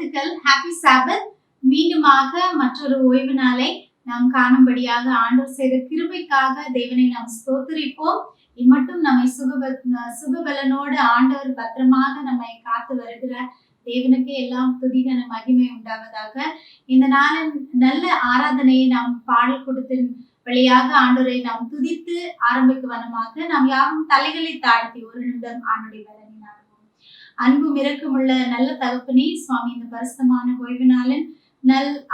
வாழ்த்துக்கள். ஹாப்பி சாபத். மீண்டுமாக மற்றொரு ஓய்வு நாளை நாம் காணும்படியாக ஆண்டவர் செய்த கிருபைக்காக தேவனை நாம் ஸ்தோத்திரிப்போம். இம்மட்டும் நம்மை சுகபலனோடு ஆண்டவர் பத்திரமாக நம்மை காத்து வருகிறார். தேவனுக்கு எல்லாம் துதிகன மகிமை உண்டாவதாக. இந்த நாளின் நல்ல ஆராதனையை நாம் பாடல் கொடுத்தின் வழியாக ஆண்டவரை நாம் துதித்து ஆரம்பிக்குவனமாக நாம் யாரும் தலைகளை தாழ்த்தி ஒரு நிமிடம் ஆண்டுடைய பலனை நாடுவோம். அன்பும் இரக்கமுள்ள நல்ல தகப்பனே, சுவாமி, இந்த பரிசுத்தமான ஓய்வு நாளின்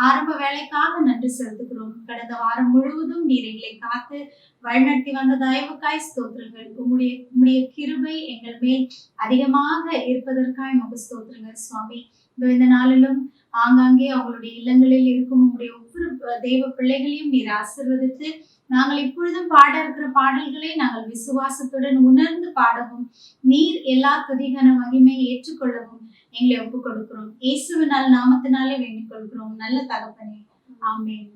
ஆரம்ப வேலைக்காக நன்றி செலுத்துகிறோம். கடந்த வாரம் முழுவதும் நீர் எங்களை காத்து வழிநடத்தி வந்த தயவுக்காய் ஸ்தோத்திரங்கள். உம்முடைய கிருபை எங்கள் மேல் அதிகமாக இருப்பதற்காய் உமக்கு ஸ்தோத்திரங்கள் சுவாமி. இந்த நாளிலும் ஆங்காங்கே அவங்களுடைய இல்லங்களில் இருக்கும் உங்களுடைய ஒவ்வொரு தெய்வ பிள்ளைகளையும் நீர் ஆசீர்வதித்து நாங்கள் இப்பொழுதும் பாட இருக்கிற பாடல்களை நாங்கள் விசுவாசத்துடன் உணர்ந்து பாடவும், நீர் எல்லா துதிகன மகிமையை ஏற்றுக்கொள்ளவும் எங்களை ஒப்புக் கொடுக்கிறோம். இயேசுவினால் நாமத்தினாலே வேண்டிக் கொள்கிறோம் நல்ல தகப்பனே, ஆமென்.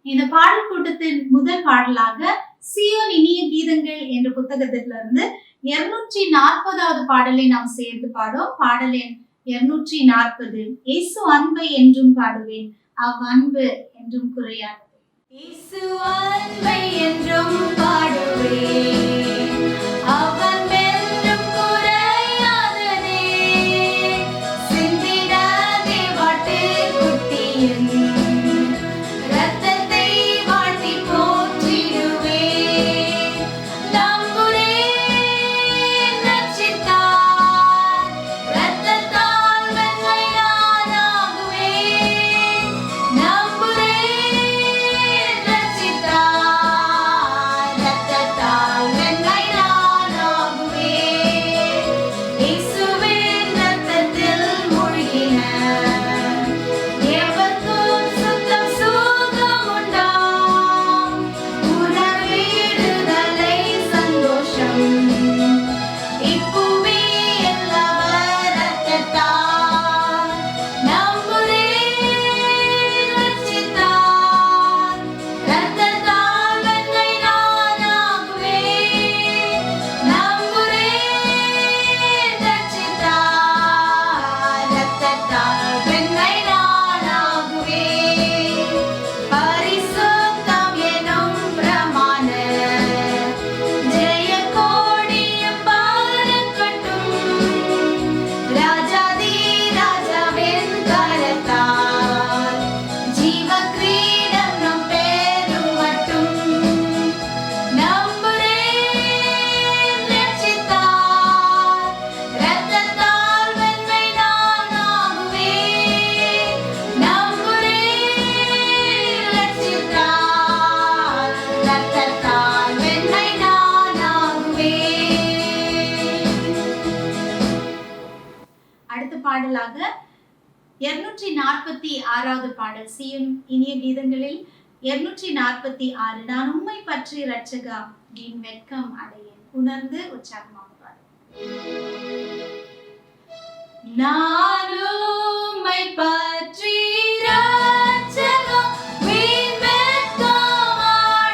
இந்த பாடல் கூட்டத்தின் முதல் பாடலாக சீயோன் இனிய கீதங்கள் என்ற புத்தகத்திலிருந்து 240வது பாடலை நாம் சேர்ந்து பாடுவோம். பாடல் எண் 240. இயேசு அன்பை என்றும் பாடுவேன், அவ்வன்பு என்றும் குறையாதது. இயேசு அன்பை என்றும் பாடுவேன், அவ்வன்பென்றும் குறையாததே. சிந்தின தேவாட்டு குட்டியின் இரத்தத்தை வாழ்த்தி போற்றிடுவேன். நம்புறேன் ரட்சித்தார், இரத்தத்தால் வெண்மை நானாகுவேன். நம்புறேன் ரட்சித்தார், இரத்தத்தால் வெண்மை நானாகுவேன். இயேசுவின் இரத்தத்தில் மூழ்கின எவர்க்கும் சுத்தம் சுகம் உண்டாம். உணர்விடுதலை சந்தோஷம் இப்புவி எல்லாவர் இரத்தத்தால். நம்புறேன் ரட்சித்தார், இரத்தத்தால் வெண்மை நானாகுவேன். நம்புறேன் ரட்சித்தார், இரத்தத்தால் வெண்மை நானாகுவேன். பரிசுத்தம் எனும் பிரமாண ஜெய கோடியும் பறக்கட்டும். ராஜாதி ராஜாவின் கரத்தால் ஜீவ கிரீடம் நம் பெறும் மட்டும். நம்புறேன் ரட்சித்தார், இரத்தத்தால் வெண்மை நானாகுவேன். நம்புறேன் ரட்சித்தார், இரத்தத்தால் வெண்மை நானாகுவேன். அடுத்த பாடலாக 246வது பாடல் சீயோன் இனிய கீதங்களில் 246. நான் உம்மை பற்றி ரட்சகா நீ வெட்கம் அடையேன். உணர்ந்து உற்சாகமாக பாடு. நான் உம்மை பற்றி ரட்சகா வீண் வெட்கம்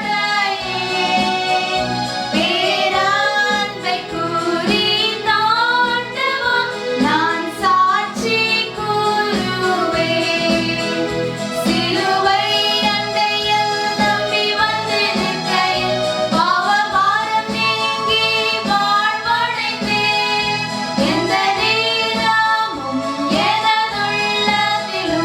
அடையேன். பேரன்பை குறித்தாண்டவா நான் சாட்சி கூறுவேன். சிலுவை அண்டையில் நம்பி வந்து நிற்கையில் பாவபாரம் நீங்கி வாழ்வடைந்தேன். எந்த நேரமும் எனதுள்ளத்திலும்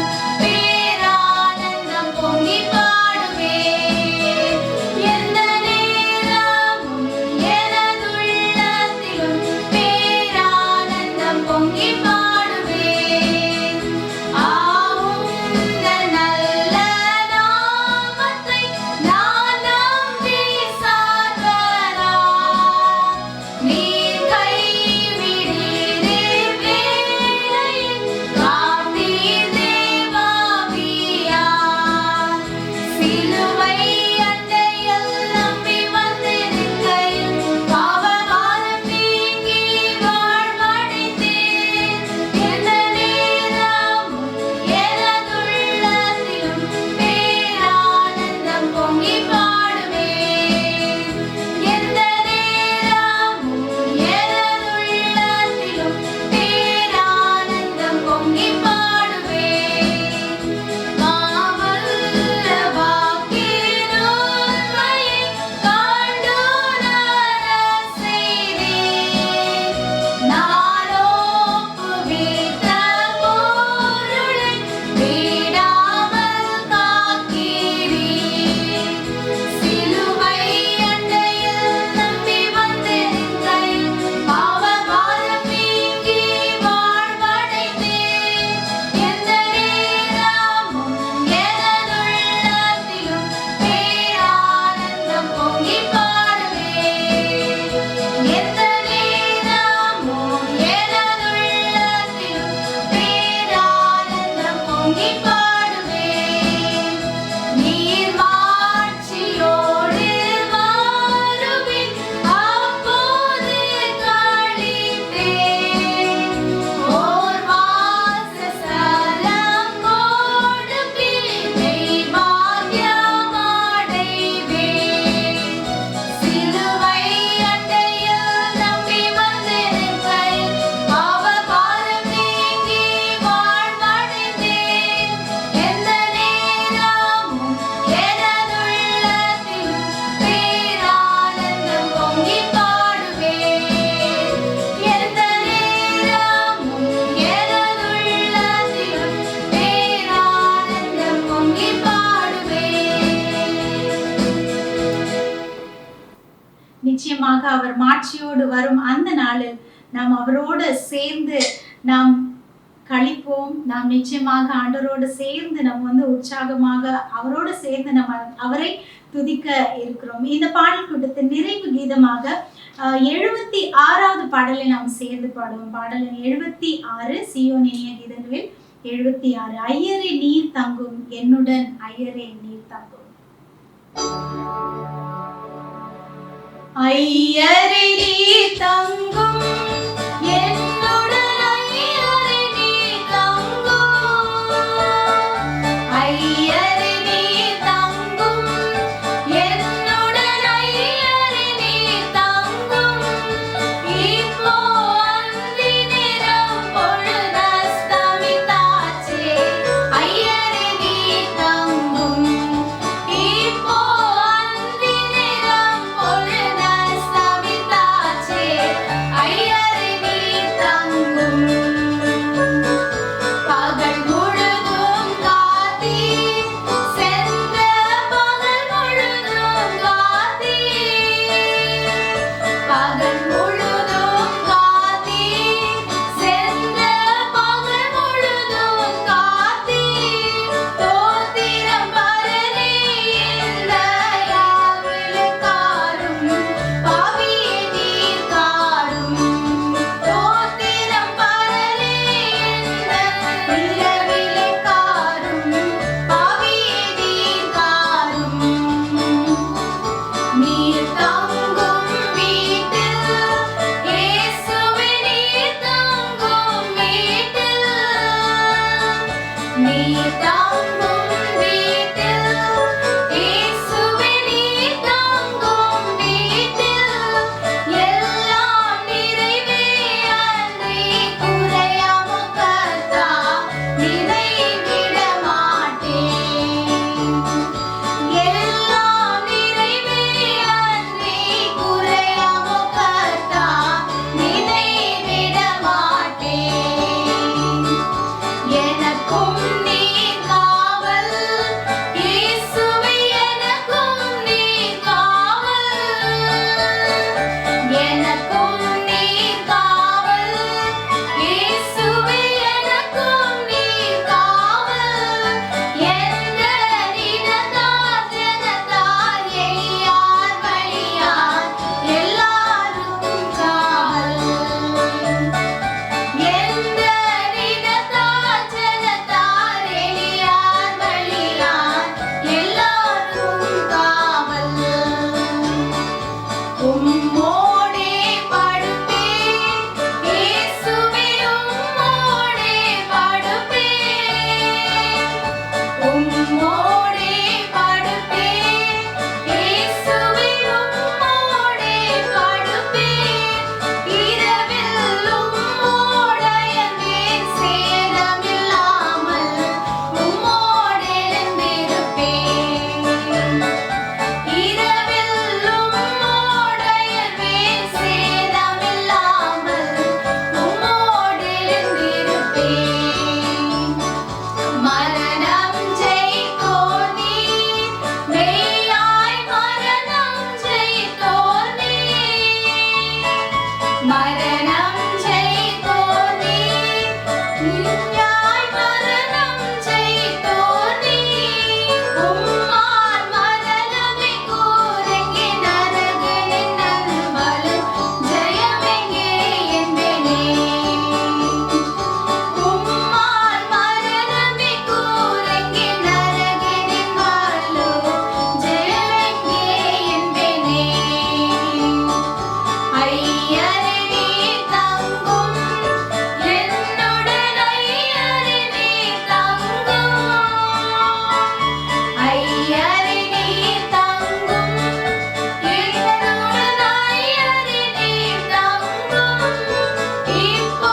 நிச்சயமாக அவர் மாட்சியோடு வரும் அந்த நாளில் நாம் அவரோடு சேர்ந்து நாம் கழிப்போம். நாம் நிச்சயமாக ஆண்டவரோடு சேர்ந்து நம்ம உற்சாகமாக அவரோடு சேர்ந்து நம்ம அவரை துதிக்க இருக்கிறோம். இந்த பாடல் கூட்டத்தின் நிறைவு கீதமாக 76வது பாடலை நாம் சேர்ந்து பாடுவோம். பாடல் 76 சீயோன் இனிய கீதங்களில் 76 ஐயரே நீர் தங்கும் என்னுடன் ஐயரே நீர் தங்கும். ஐயரே நீர் தங்கும் என்னுடன் ஐயரே நீர் தங்கும். ஐயரே நீர் தங்கும் என்னுடன் ஐயரே நீர் தங்கும். இப்போ அந்தி நேரம் பொழுது அஸ்தமித்தாச்சே ஐயரே நீர் தங்கும். இப்போ அந்தி நேரம் பொழுது அஸ்தமித்தாச்சே ஐயரே நீர் தங்கும். பகல் முழுதும் காத்தீர் சென்ற பகல் முழுதும் காத்தீர். பகல் முழுதும் காத்தீர் சென்ற பகல் முழுதும் காத்தீர். தோத்திரம் பரனே இந்த யாவிலுக்காரும் பாவியே நீர் காரும். தோத்திரம் பரனே இந்த இரவிலுக்காரும் பாவியே நீர் காரும். நீர் தங்கும் வீட்டில் இயேசுவே நீர் தங்கும் வீட்டில். நீர் தங்கும் வீட்டில் இயேசுவே நீர் தங்கும் வீட்டில். எல்லாம் நிறைவே அன்றி குறையாம கர்த்தா நிறைவிட மாட்டேன். எல்லாம் நிறைவே அன்றி குறையாம கர்த்தா நிறைவிட மாட்டேன். எனக்கும் நீர் காவல் இயேசுவே எனக்கும் நீர் காவல். எனக்கும் நீர் காவல் இயேசுவே எனக்கும் நீர் காவல். என்ற நினதார் ஜனதார் எளியார் வழியார் எல்லாருக்கும் காவல். எந்த நினதார் ஜனதார் எளியார் வழியார் எல்லாருக்கும் காவல். உம்மோடே படுப்பேன் இயேசுவே உம்மோடே படுப்பேன். உம்மோடே படுப்பேன் இயேசுவே உம்மோடே படுப்பேன். இரவில் உம்மோடையவே சேதமில்லாமல் உம்மோடெழுந்திருப்பேன். இரவில் உம்மோடையவே சேதமில்லாமல் உம்மோடெழுந்திருப்பேன். மரணம் ஜெயித்தோர் நீர் மெய்யாய் மரணம் ஜெயித்தோர் நீர். மரணம் ஜெயித்தோர் நீர் மெய்யாய் மரணம் ஜெயித்தோர் நீர். உம்மால் மரணமே கூரெங்கே நரகனின் நல்வலம் ஜெயமெங்கே என்பேனே. உம்மால் மரணமே கூரெங்கே நரகனின் வலு ஜெயமெங்கே என்பேனே. ஐயரே நீர் தங்கும் என்னுடன் ஐயரே நீர் தங்கும். ஐயரே நீர் தங்கும் என்னுடன் ஐயரே நீர் தங்கும். இப்போ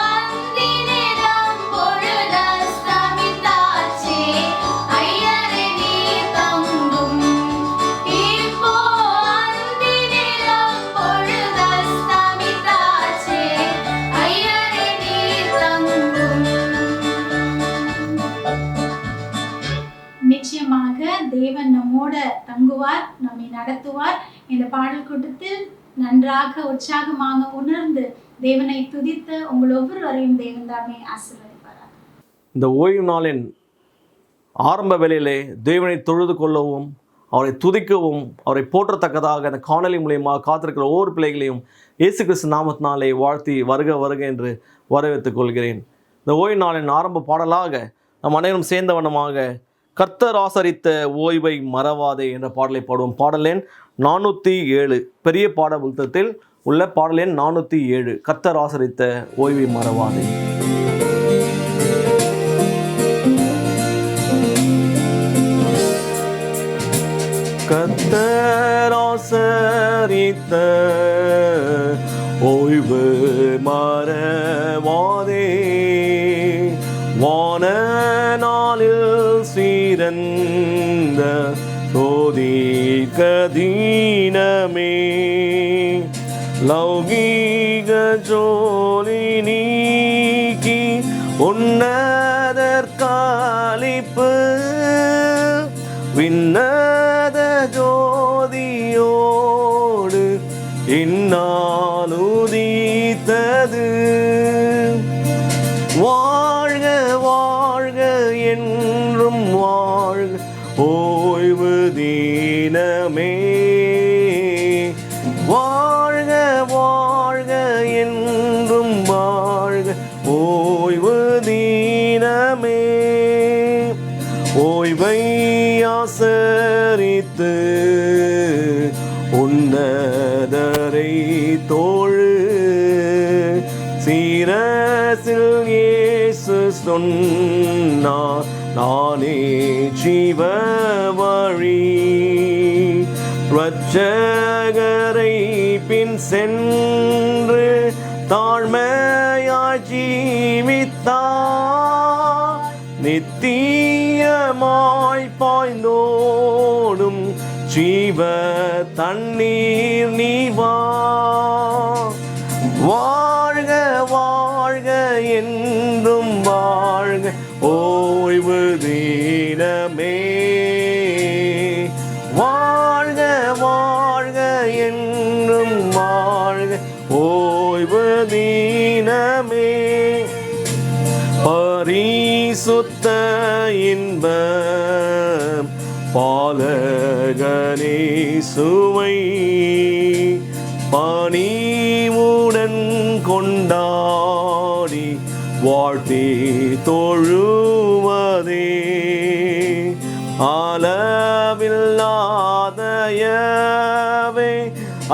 அந்தி நேரம் பொழுது அஸ்தமித்தாச்சே ஐயரே நீர் தங்கும். இப்போ அந்தி நேரம் பொழுது அஸ்தமித்தாச்சே ஐயரே நீர் தங்கும். நிச்சயமாக தேவன் நம்மோட தங்குவார், நம்மை நடத்துவார். இந்த பாடல் கூட்டத்தில் நன்றாக உற்சாகமாக உணர்ந்து தேவனை துதித்த உங்கள் ஒவ்வொருவரையும் தேவன் தாமே ஆசீர்வதிப்பாராக. இந்த ஓய்வு நாளின் ஆரம்ப வேளையிலே தேவனை தொழுது கொள்ளவும் அவரை துதிக்கவும் அவரை போற்றத்தக்கதாக அந்த காணொலி மூலியமாக காத்திருக்கிற ஒவ்வொரு பிள்ளைகளையும் இயேசு கிறிஸ்து நாமத்தினாலே வாழ்த்தி வருக வருக என்று வரவேற்றுக் கொள்கிறேன். இந்த ஓய்வு நாளின் ஆரம்ப பாடலாக நம் அனைவரும் சேர்ந்த வண்ணமாக கர்த்தர் ஆசரித்த ஓய்வை மறவாதே என்ற பாடலை பாடுவோம். பாடல் எண் 407 பெரிய பாட புத்தகத்தில் உள்ள பாடல் எண் 407 கர்த்தர் ஆசரித்த ஓய்வை மறவாதே. கர்த்தர் ஆசரித்த ஓய்வு மறவாதே, வான நாளில் சீரந்த சோதிக்க தீனமே, லௌகீக ஜோலி நீக்கி உன்னதற்காலிப்பு விண்ணத ஜோதியோடு இந்நாளுதித்தது. வாழ்க வாழ்க என்றும் வாழ்க ஓய்வு தினமே, வாழ்க வாழ்க என்றும் வாழ்க ஓய்வு தினமே. ஓய்வை ஆசரித்து உன்னதரை தோழு, சீரசில் இயேசு சொன்னார் நானே ஜீவ வழி, இரட்சகரை பின் சென்று தாழ்மையாய் ஜீவித்தார், நித்தியமாய் பாய்ந்தோடும் ஜீவ தண்ணீர் நீவா. வாழ்க வாழ்க என்றும் வாழ்க ஓய்வு தினமே, வாழ்க வாழ்க என்றும் வாழ்க ஓய்வு தினமே. பரிசுத்த இன்பம் பாலகனே சுவை பணிவுடன் கொண்டாடி வாழ்த்தி தொழுவதே, அளவில்லாதயவே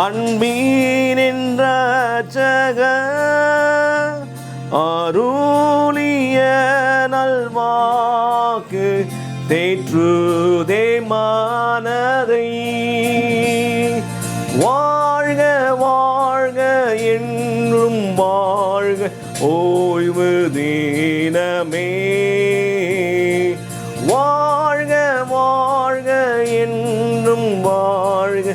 அன்பின் இரட்சகர் அருளிய நல்வாக்கு தேற்றுதே மனதை. வாழ்க வாழ்க என்றும் வாழ்க ஓய்வு தினமே, வாழ்க வாழ்க என்றும் வாழ்க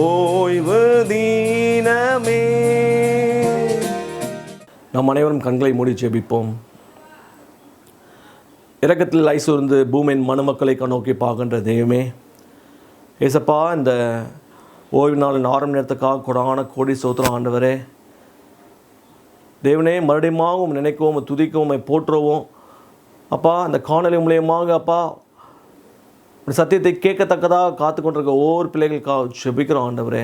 ஓய்வு தினமே. நம் அனைவரும் கண்களை மூடி ஜெபிப்போம். இரக்கத்தில் ஐசூர்ந்து பூமியின் மனுமக்களை நோக்கி பார்க்கின்ற தெய்வமே, ஏசப்பா இந்த ஓய்வு நாளின் ஆரம்ப நேரத்துக்காக கொடான கோடி சோத்திரம் ஆண்டவரே. தேவனே, மறுபடியும் நினைக்கவும் துதிக்கவும் போற்றுவோம் அப்பா. அந்த காணொலி மூலியமாக அப்பா சத்தியத்தை கேட்கத்தக்கதாக காத்து கொண்டிருக்க ஒவ்வொரு பிள்ளைகளுக்காக ஜெபிக்கிறோம் ஆண்டவரே.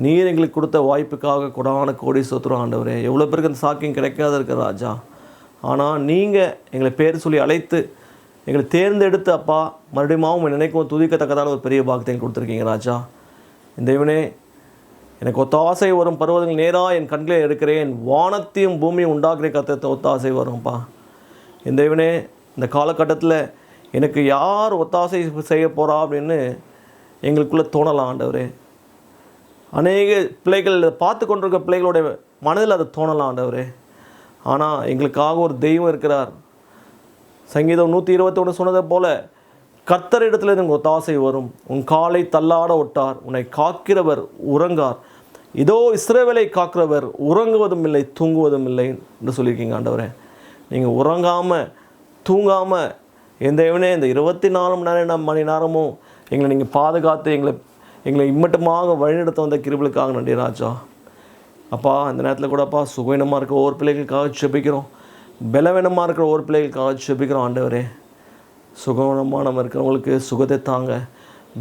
நீர் எங்களுக்கு கொடுத்த வாய்ப்புக்காக கொடான கோடி சோத்திரம் ஆண்டவரே. எவ்வளோ பேருக்கு அந்த சாக்கியம் கிடைக்காத இருக்கிற ராஜா, ஆனால் நீங்கள் எங்களை பேர் சொல்லி அழைத்து எங்களை தேர்ந்தெடுத்து அப்பா மறுபடியும் நினைக்கவும் துதிக்கத்தக்கதான ஒரு பெரிய பாக்கியத்தை கொடுத்துருக்கீங்க ராஜா. இந்த இவனே, எனக்கு ஒத்தாசை வரும் பருவதங்கள் நேராக என் கண்களை எடுக்கிறேன், வானத்தையும் பூமியும் உண்டாக்குற கத்த ஒத்தாசை வரும்ப்பா. இந்த இவனே, இந்த காலகட்டத்தில் எனக்கு யார் ஒத்தாசை செய்ய போகிறா அப்படின்னு எங்களுக்குள்ளே தோணலாம் ஆண்டவரே. அநேக பிள்ளைகள் பார்த்து கொண்டிருக்க பிள்ளைகளுடைய மனதில் அதை தோணலாம் ஆண்டவரே. ஆனால் எங்களுக்காக ஒரு தெய்வம் இருக்கிறார். சங்கீதம் 121 சொன்னதை போல கர்த்தரிடத்தில் இருந்து ஒத்தாசை வரும், உன் காலை தள்ளாட ஒட்டார், உன்னை காக்கிறவர் உறங்கார், இதோ இஸ்ரவேலை காக்கிறவர் உறங்குவதும் இல்லை தூங்குவதும் இல்லை என்று சொல்லியிருக்கீங்க ஆண்டவரே. நீங்கள் உறங்காமல் தூங்காமல் இந்த 24 மணி நேரமும் எங்களை நீங்கள் பாதுகாத்து எங்களை இம்மட்டமாக வழிநடத்த வந்த கிருபைகளுக்காக நன்றி ராஜா. அப்பா அந்த நேரத்தில் கூட அப்பா சுகவீனமாக இருக்கிற ஒவ்வொரு பிள்ளைகளுக்காக செபிக்கிறோம், பலவீனமாக இருக்கிற ஒவ்வொரு பிள்ளைகளுக்காக செபிக்கிறோம். ஆண்டவரே சுகவீனமாக நம்ம இருக்கிறவங்களுக்கு சுகத்தை தாங்க,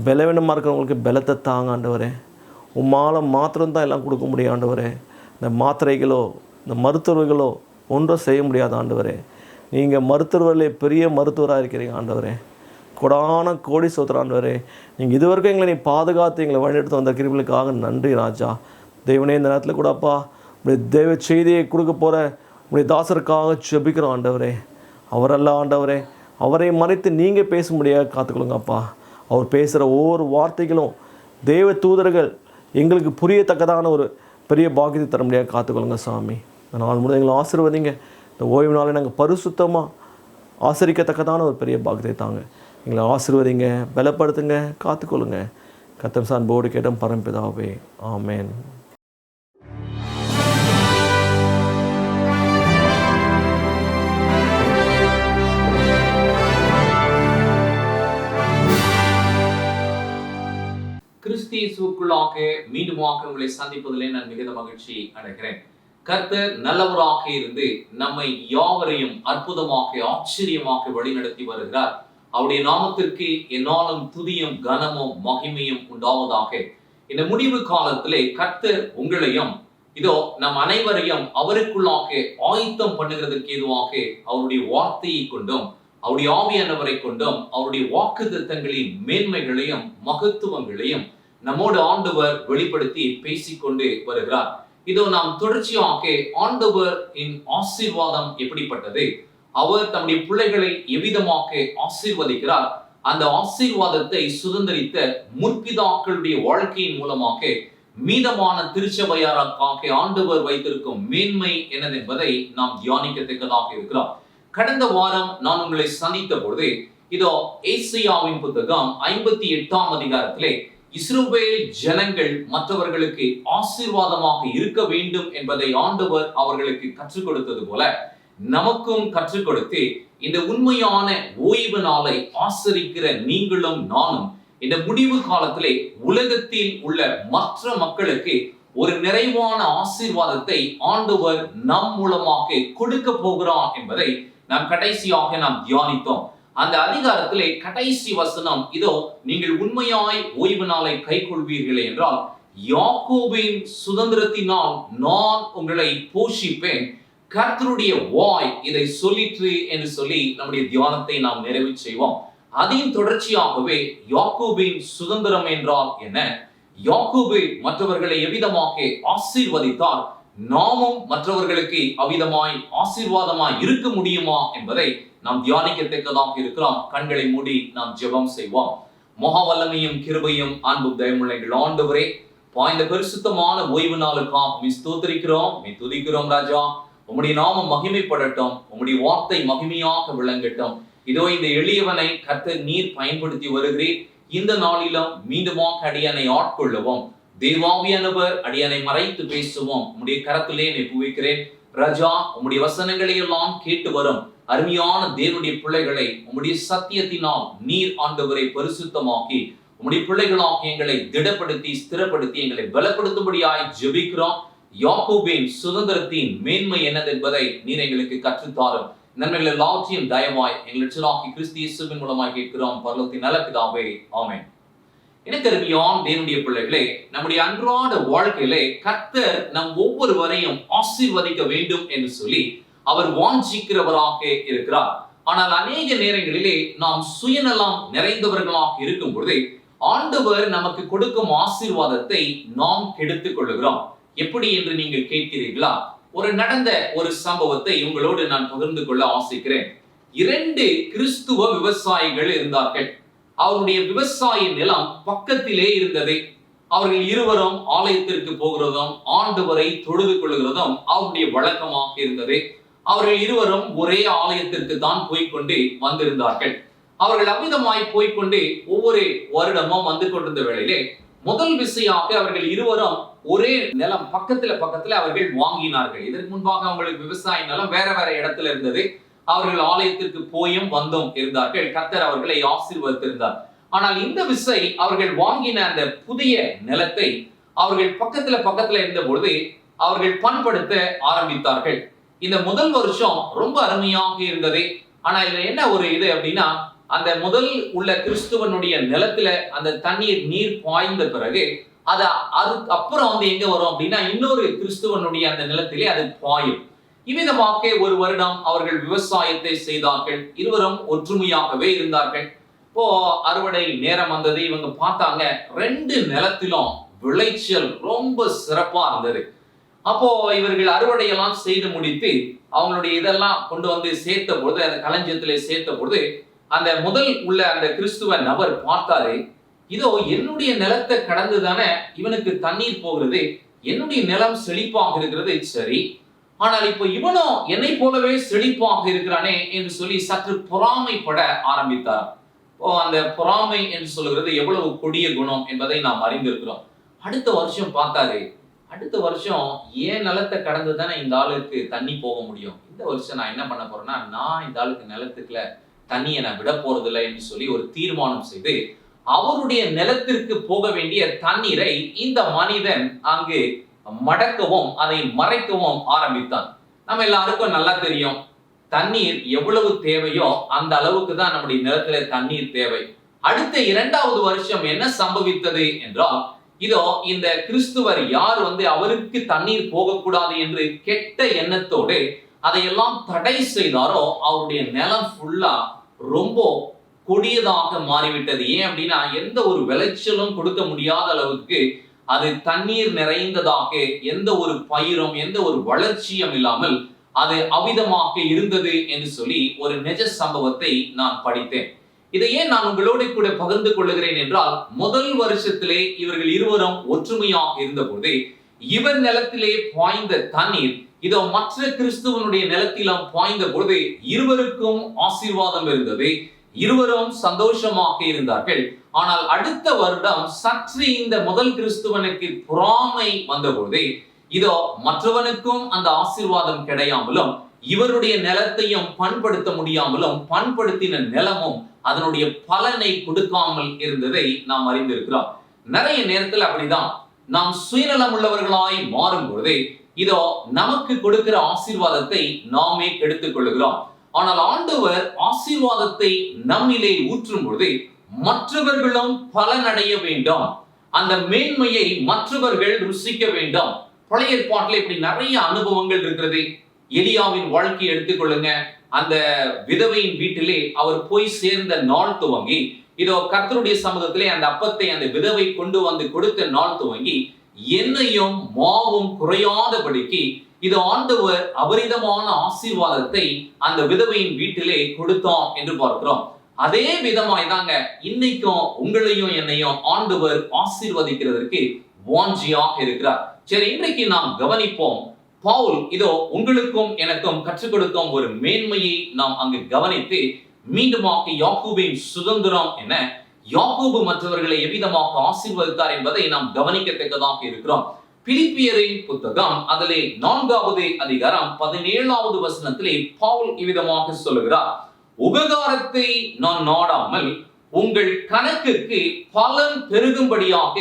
பலவீனமாக இருக்கிறவங்களுக்கு பலத்தை தாங்க. ஆண்டவரே உம்மால் மாத்திரம்தான் எல்லாம் கொடுக்க முடியும். ஆண்டவரே இந்த மாத்திரைகளோ இந்த மருத்துவர்களோ ஒன்றும் செய்ய முடியாது. ஆண்டவரே நீங்கள் மருத்துவர்களே பெரிய மருத்துவராக இருக்கிறீங்க. ஆண்டவரே கொடான கோடி சோத்திரம். ஆண்டவரே நீங்கள் இதுவரைக்கும் எங்களை நீ பாதுகாத்து எங்களை வழிநடத்த வந்த கிருபைகளுக்காக நன்றி ராஜா. தெய்வனே இந்த நேரத்தில் கூட அப்பா உங்களுடைய தெய்வ செய்தியை கொடுக்க போகிற உங்களுடைய தாசருக்காக ஜெபிக்கிறோம். ஆண்டவரே அவரல்ல ஆண்டவரே, அவரை மறைத்து நீங்கள் பேச முடியாது காத்துக்கொள்ளுங்கப்பா. அவர் பேசுகிற ஒவ்வொரு வார்த்தைகளும் தெய்வ தூதர்கள் எங்களுக்கு புரியத்தக்கதான ஒரு பெரிய பாக்கியத்தை தர முடியாது காத்துக்கொள்ளுங்க சாமி. இந்த நாள் முழுவதும் எங்களை ஆசீர்வதிங்க. இந்த ஓய்வு நாளை நாங்கள் பரிசுத்தமாக ஆசரிக்கத்தக்கதான ஒரு பெரிய பாக்கியத்தை தாங்க. எங்களை ஆசீர்வதிங்க, பலப்படுத்துங்க, காத்துக்கொள்ளுங்க. கர்த்தர் அன்போடு கேட்டோம் பரம்பிதாவே, ஆமேன். கிறிஸ்தியேசுவுக்குள்ளாக மீண்டுமாக உங்களை சந்திப்பதிலே நான் மிகுந்த மகிழ்ச்சி அடைகிறேன். கர்த்தர் நல்லவராக இருந்து நம்மை யாவரையும் அற்புதமாக ஆச்சரியமாக வழிநடத்தி வருகிறார். அவருடைய நாமத்திற்கு என்னாலும் துதியும் கனமும் மகிமையும் உண்டாவதாக. இந்த முடிவு காலத்திலே கர்த்தர் உங்களையும் இதோ நம் அனைவரையும் அவருக்குள்ளாக ஆயத்தம் பண்ணுகிறதற்கு ஏதுவாக அவருடைய வார்த்தையை கொண்டும் அவருடைய ஆவியானவரை கொண்டும் அவருடைய வாக்குத்தத்தங்களின் மேன்மைகளையும் மகத்துவங்களையும் நம்மோடு ஆண்டவர் வெளிப்படுத்தி பேசிக்கொண்டு வருகிறார். இதோ நாம் தொடர்ச்சியாக ஆண்டவரின் ஆசீர்வாதம் எப்படிப்பட்டது, அவர் தம்முடைய பிள்ளைகளை எவ்விதமாக ஆசீர்வதிக்கிறார், அந்த ஆசீர்வாதத்தை சுதந்திரித்த முற்பிதாக்களுடைய வாழ்க்கையின் மூலமாக மீதமான திருச்சபையாருக்காக ஆண்டவர் வைத்திருக்கும் மேன்மை என்னதென்பதை நாம் தியானிக்கத்தக்கதாக இருக்கிறோம். கடந்த வாரம் நான் உங்களை சந்தித்த பொழுது இதோ ஏசாயாவின் புத்தகம் 58ஆம் அதிகாரத்திலே இஸ்ரவேல் ஜனங்கள் மற்றவர்களுக்கு ஆசீர்வாதமாக இருக்க வேண்டும் என்பதை ஆண்டவர் அவர்களுக்கு கற்றுக் கொடுத்தது போல நமக்கும் கற்றுக் கொடுத்து இந்த உண்மையான ஓய்வு நாளை ஆசரிக்கிற நீங்களும் நானும் இந்த முடிவு காலத்திலே உலகத்தில் உள்ள மற்ற மக்களுக்கு ஒரு நிறைவான ஆசீர்வாதத்தை ஆண்டவர் நம் மூலமாக கொடுக்க போகிறார் என்பதை நாம் கடைசியாக நாம் தியானித்தோம். அந்த அதிகாரத்திலே கடைசி வசனம் இதோ, நீங்கள் உண்மையாய் ஓய்வு நாளை கை கொள்வீர்களே என்றால் யாக்கோபின் சுதந்திரத்தினால் நான் உங்களை போஷிப்பேன், கர்த்தருடைய வாய் இதை சொல்லிற்று என்று சொல்லி நம்முடைய தியானத்தை நாம் நிறைவு செய்வோம். அதையும் தொடர்ச்சியாகவே யாக்கோபின் சுதந்திரம் என்றால் என்ன, யாக்கோபு மற்றவர்களை எவ்விதமாக ஆசீர்வதித்தார், நாமும் மற்றவர்களுக்கு அவ்விதமாய் ஆசீர்வாதமாய் இருக்க முடியுமா என்பதை நாம் தியானிக்கத்தக்கதாக இருக்கிறோம். கண்களை மூடி நாம் ஜெபம் செய்வோம். மகாவல்லமையும் கிருபையும் அன்பு தயமுள்ள ஆண்டவரே, இந்த பரிசுத்தமான ஓய்வு நாளுக்காக ஸ்தோத்திரிக்கிறோம், துதிக்கிறோம் ராஜா. உம்முடைய நாமம் மகிமைப்படட்டும், உம்முடைய வார்த்தை மகிமையாக விளங்கட்டும். இதோ இந்த எளியவனை கர்த்தர் நீர் பயன்படுத்தி வருகிறீர். இந்த நாளிலும் மீண்டுமாக அடியானை ஆட்கொள்ளவும், தேவாவியானவர் அடியானை மறைத்து பேசுவோம். உம்முடைய கரத்திலே என்னை புவிக்கிறேன் ராஜா. உம்முடைய வசனங்களை எல்லாம் கேட்டு வரும் அருமையான தேவனுடைய பிள்ளைகளை உம்முடைய சத்தியத்தினால் நீர் ஆண்டவரை பரிசுத்தமாக்கி உம்முடைய பிள்ளைகளாக எங்களை திடப்படுத்தி ஸ்திரப்படுத்தி எங்களை பலப்படுத்தும்படியாய் ஜெபிக்கிறோம். யாக்கோபின் சுதந்திரத்தின் மேன்மை என்னதென்பதை நீர் எங்களுக்கு கற்றுத்தாரும். நன்மைகள் எல்லாவற்றையும் தயவாய் எங்களுக்கு கிறிஸ்து இயேசுவின் மூலமாய் கேட்கிறோம் பரலோகத்தின் நல்ல பிதாவே, ஆமென். இனக்கருமையான் தேவனுடைய பிள்ளைகளே, நம்முடைய அன்றாட வாழ்க்கையிலே கர்த்தர் நம் ஒவ்வொருவரையும் ஆசீர்வதிக்க வேண்டும் என்று சொல்லி அவர் வாஞ்சிக்கிறவராக இருக்கிறார். ஆனால் அநேக நேரங்களிலே நாம் சுயநலம் நிறைந்தவர்களாக இருக்கும் பொழுது ஆண்டவர் நமக்கு கொடுக்கும் ஆசீர்வாதத்தை நாம் கெடுத்துக் கொள்ளுகிறோம். எப்படி என்று நீங்கள் கேட்கிறீர்களா? நடந்த ஒரு சம்பவத்தை உங்களோடு நான் பகிர்ந்து கொள்ள ஆசைக்கிறேன். 2 கிறிஸ்துவ விவசாயிகள் இருந்தார்கள். அவருடைய விவசாய நிலம் பக்கத்திலே இருந்தது. அவர்கள் இருவரும் ஆலயத்திற்கு போகிறதும் ஆண்டவரை தொழுது கொள்கிறதும் அவருடைய வழக்கமாக இருந்தது. அவர்கள் இருவரும் ஒரே ஆலயத்திற்கு தான் போய்கொண்டு வந்திருந்தார்கள். அவர்கள் அவ்விதமாய் போய்கொண்டு ஒவ்வொரு வருடமும் வந்து கொண்டிருந்த வேளையிலே முதல் விசையாக அவர்கள் இருவரும் ஒரே நிலம் பக்கத்துல அவர்கள் வாங்கினார்கள். இதற்கு முன்பாக அவங்களுக்கு விவசாய நிலம் வேற வேற இடத்துல இருந்தது. அவர்கள் ஆலயத்திற்கு போயும் வந்தும் இருந்தார்கள். கர்த்தர் அவர்களை ஆசீர்வதித்திருந்தார். ஆனால் இந்த விசை அவர்கள் வாங்கின அந்த புதிய நிலத்தை அவர்கள் பக்கத்துல இருந்த பொழுது அவர்கள் பண்படுத்த ஆரம்பித்தார்கள். இந்த முதல் வருஷம் ரொம்ப அருமையாக இருந்தது. ஆனா இதுல என்ன ஒரு இது அப்படின்னா, அந்த முதல் உள்ள கிறிஸ்துவனுடைய நிலத்துல அந்த நீர் பாய்ந்த பிறகு அதுக்கு அப்புறம் எங்க வரும் அப்படின்னா, இன்னொரு கிறிஸ்துவனுடைய அந்த நிலத்திலே அது பாயும். இவ்விதமாக ஒரு வருடம் அவர்கள் விவசாயத்தை செய்தார்கள். இருவரும் ஒற்றுமையாகவே இருந்தார்கள். இப்போ அறுவடை நேரம் வந்தது. இவங்க பார்த்தாங்க 2 நிலத்திலும் விளைச்சல் ரொம்ப சிறப்பா இருந்தது. அப்போ இவர்கள் அறுவடையெல்லாம் செய்து முடித்து அவங்களுடைய இதெல்லாம் கொண்டு வந்து சேர்த்த பொழுது, அந்த களஞ்சியத்திலே சேர்த்த பொழுது, அந்த முதல் உள்ள அந்த கிறிஸ்துவ நபர் பார்த்தாரு, இதோ என்னுடைய நிலத்தை கடந்து தானே இவனுக்கு தண்ணீர் போகிறது, என்னுடைய நிலம் செழிப்பாக இருக்கிறது, சரி, ஆனால் இப்போ இவனும் என்னை போலவே செழிப்பாக இருக்கிறானே என்று சொல்லி சற்று பொறாமைப்பட ஆரம்பித்தார். அந்த பொறாமை என்று சொல்லுகிறது எவ்வளவு கொடிய குணம் என்பதை நாம் அறிந்திருக்கிறோம். அடுத்த வருஷம் பார்த்தாரு, அடுத்த வருஷம் ஏன் நிலத்தை கடந்து தானே இந்த ஆளுக்கு தண்ணி போக முடியும், இந்த வருஷம் நான் என்ன பண்ண போறேன்னா, நான் இந்த ஆளுக்கு நிலத்துக்குள்ள தண்ணியை நான் விட போறதில்லை என்று சொல்லி ஒரு தீர்மானம் செய்து அவருடைய நிலத்திற்கு போக வேண்டிய தண்ணீரை இந்த மனிதன் அங்கு மடக்கவும் அதை மறைக்கவும் ஆரம்பித்தான். நம்ம எல்லாருக்கும் நல்லா தெரியும், தண்ணீர் எவ்வளவு தேவையோ அந்த அளவுக்கு தான் நம்முடைய நிலத்திலே தண்ணீர் தேவை. அடுத்த 2வது வருஷம் என்ன சம்பவித்தது என்றால், இதோ இந்த கிறிஸ்துவர் யார் அவருக்கு தண்ணீர் போகக்கூடாது என்று கெட்ட எண்ணத்தோடு அதையெல்லாம் தடை செய்தாரோ, அவருடைய நிலம் ஃபுல்லா ரொம்ப கொடியதாக மாறிவிட்டது. ஏன் அப்படின்னா, எந்த ஒரு விளைச்சலும் கொடுக்க முடியாத அளவுக்கு அது தண்ணீர் நிறைந்ததாக, எந்த ஒரு பயிரும் எந்த ஒரு வளர்ச்சியும் இல்லாமல் அது அவிதமாக இருந்தது என்று சொல்லி ஒரு நிஜ சம்பவத்தை நான் படித்தேன். இதை ஏன் நான் உங்களோடு கூட பகிர்ந்து கொள்ளுகிறேன் என்றால், முதல் வருஷத்திலே இவர்கள் இருவரும் ஒற்றுமையாக இருந்தபோது இவர் நிலத்திலே பாய்ந்த தண்ணீர் இதோ மற்ற கிறிஸ்துவனுடைய நிலத்திலும் பாய்ந்த பொழுது இருவருக்கும் ஆசீர்வாதம் இருந்தது, இருவரும் சந்தோஷமாக இருந்தார்கள். ஆனால் அடுத்த வருடம் சற்று இந்த முதல் கிறிஸ்துவனுக்கு பொறாமை வந்தபோது இதோ மற்றவனுக்கும் அந்த ஆசீர்வாதம் கிடையாமலும் இவருடைய நிலத்தையும் பண்படுத்த முடியாமலும் பண்படுத்தின நிலமும் அதனுடைய பலனை கொடுக்காமல் இருந்ததை நாம் அறிந்திருக்கிறோம். நிறைய நேரத்தில் அப்படிதான் நாம் சுயநலம் உள்ளவர்களாய் மாறும் பொழுது இதோ நமக்கு கொடுக்கிற ஆசீர்வாதத்தை நாமே கெடுத்துக் கொள்ளுகிறோம். ஆனால் ஆண்டவர் ஆசீர்வாதத்தை நம்மிலே ஊற்றும் பொழுது மற்றவர்களும் பலனடைய வேண்டும், அந்த மேன்மையை மற்றவர்கள் ருசிக்க வேண்டும். பழைய ஏற்பாட்டில் இப்படி நிறைய அனுபவங்கள் இருக்கிறது. எலியாவின் வாழ்க்கையை எடுத்துக்கொள்ளுங்க. அந்த விதவையின் வீட்டிலே அவர் போய் சேர்ந்த நாள் துவங்கி இதோ கர்த்தருடைய சமூகத்திலே அந்த அப்பத்தை அந்த விதவை கொண்டு வந்து கொடுத்த நாள் துவங்கி எண்ணெயும் மாவும் குறையாதபடிக்கு இது ஆண்டவர் அபரிதமான ஆசீர்வாதத்தை அந்த விதவையின் வீட்டிலே கொடுத்தோம் என்று பார்க்கிறோம். அதே விதமாய் தாங்க இன்னைக்கும் உங்களையும் என்னையும் ஆண்டவர் ஆசீர்வதிக்கிறதற்கு வாஞ்சியாக இருக்கிறார். சரி, இன்றைக்கு நாம் கவனிப்போம். பவுல் இதோ உங்களுக்கும் எனக்கும் கற்றுக் கொடுக்கும் ஒரு மேன்மையை நாம் அங்கு கவனித்து மீண்டுமாக யாக்கோபின் சுதந்திரம் என யாக்கோபு மற்றவர்களை எவ்விதமாக ஆசீர்வதித்தார் என்பதை நாம் கவனிக்கத்தக்கதாக இருக்கிறோம். பிலிப்பியரின் புத்தகம் அதிலே 4வது அதிகாரம் 17வது வசனத்திலே பவுல் இவ்விதமாக சொல்லுகிறார், உபகாரத்தை நான் நாடாமல் உங்கள் கணக்குக்கு பலன் பெருகும்படியாக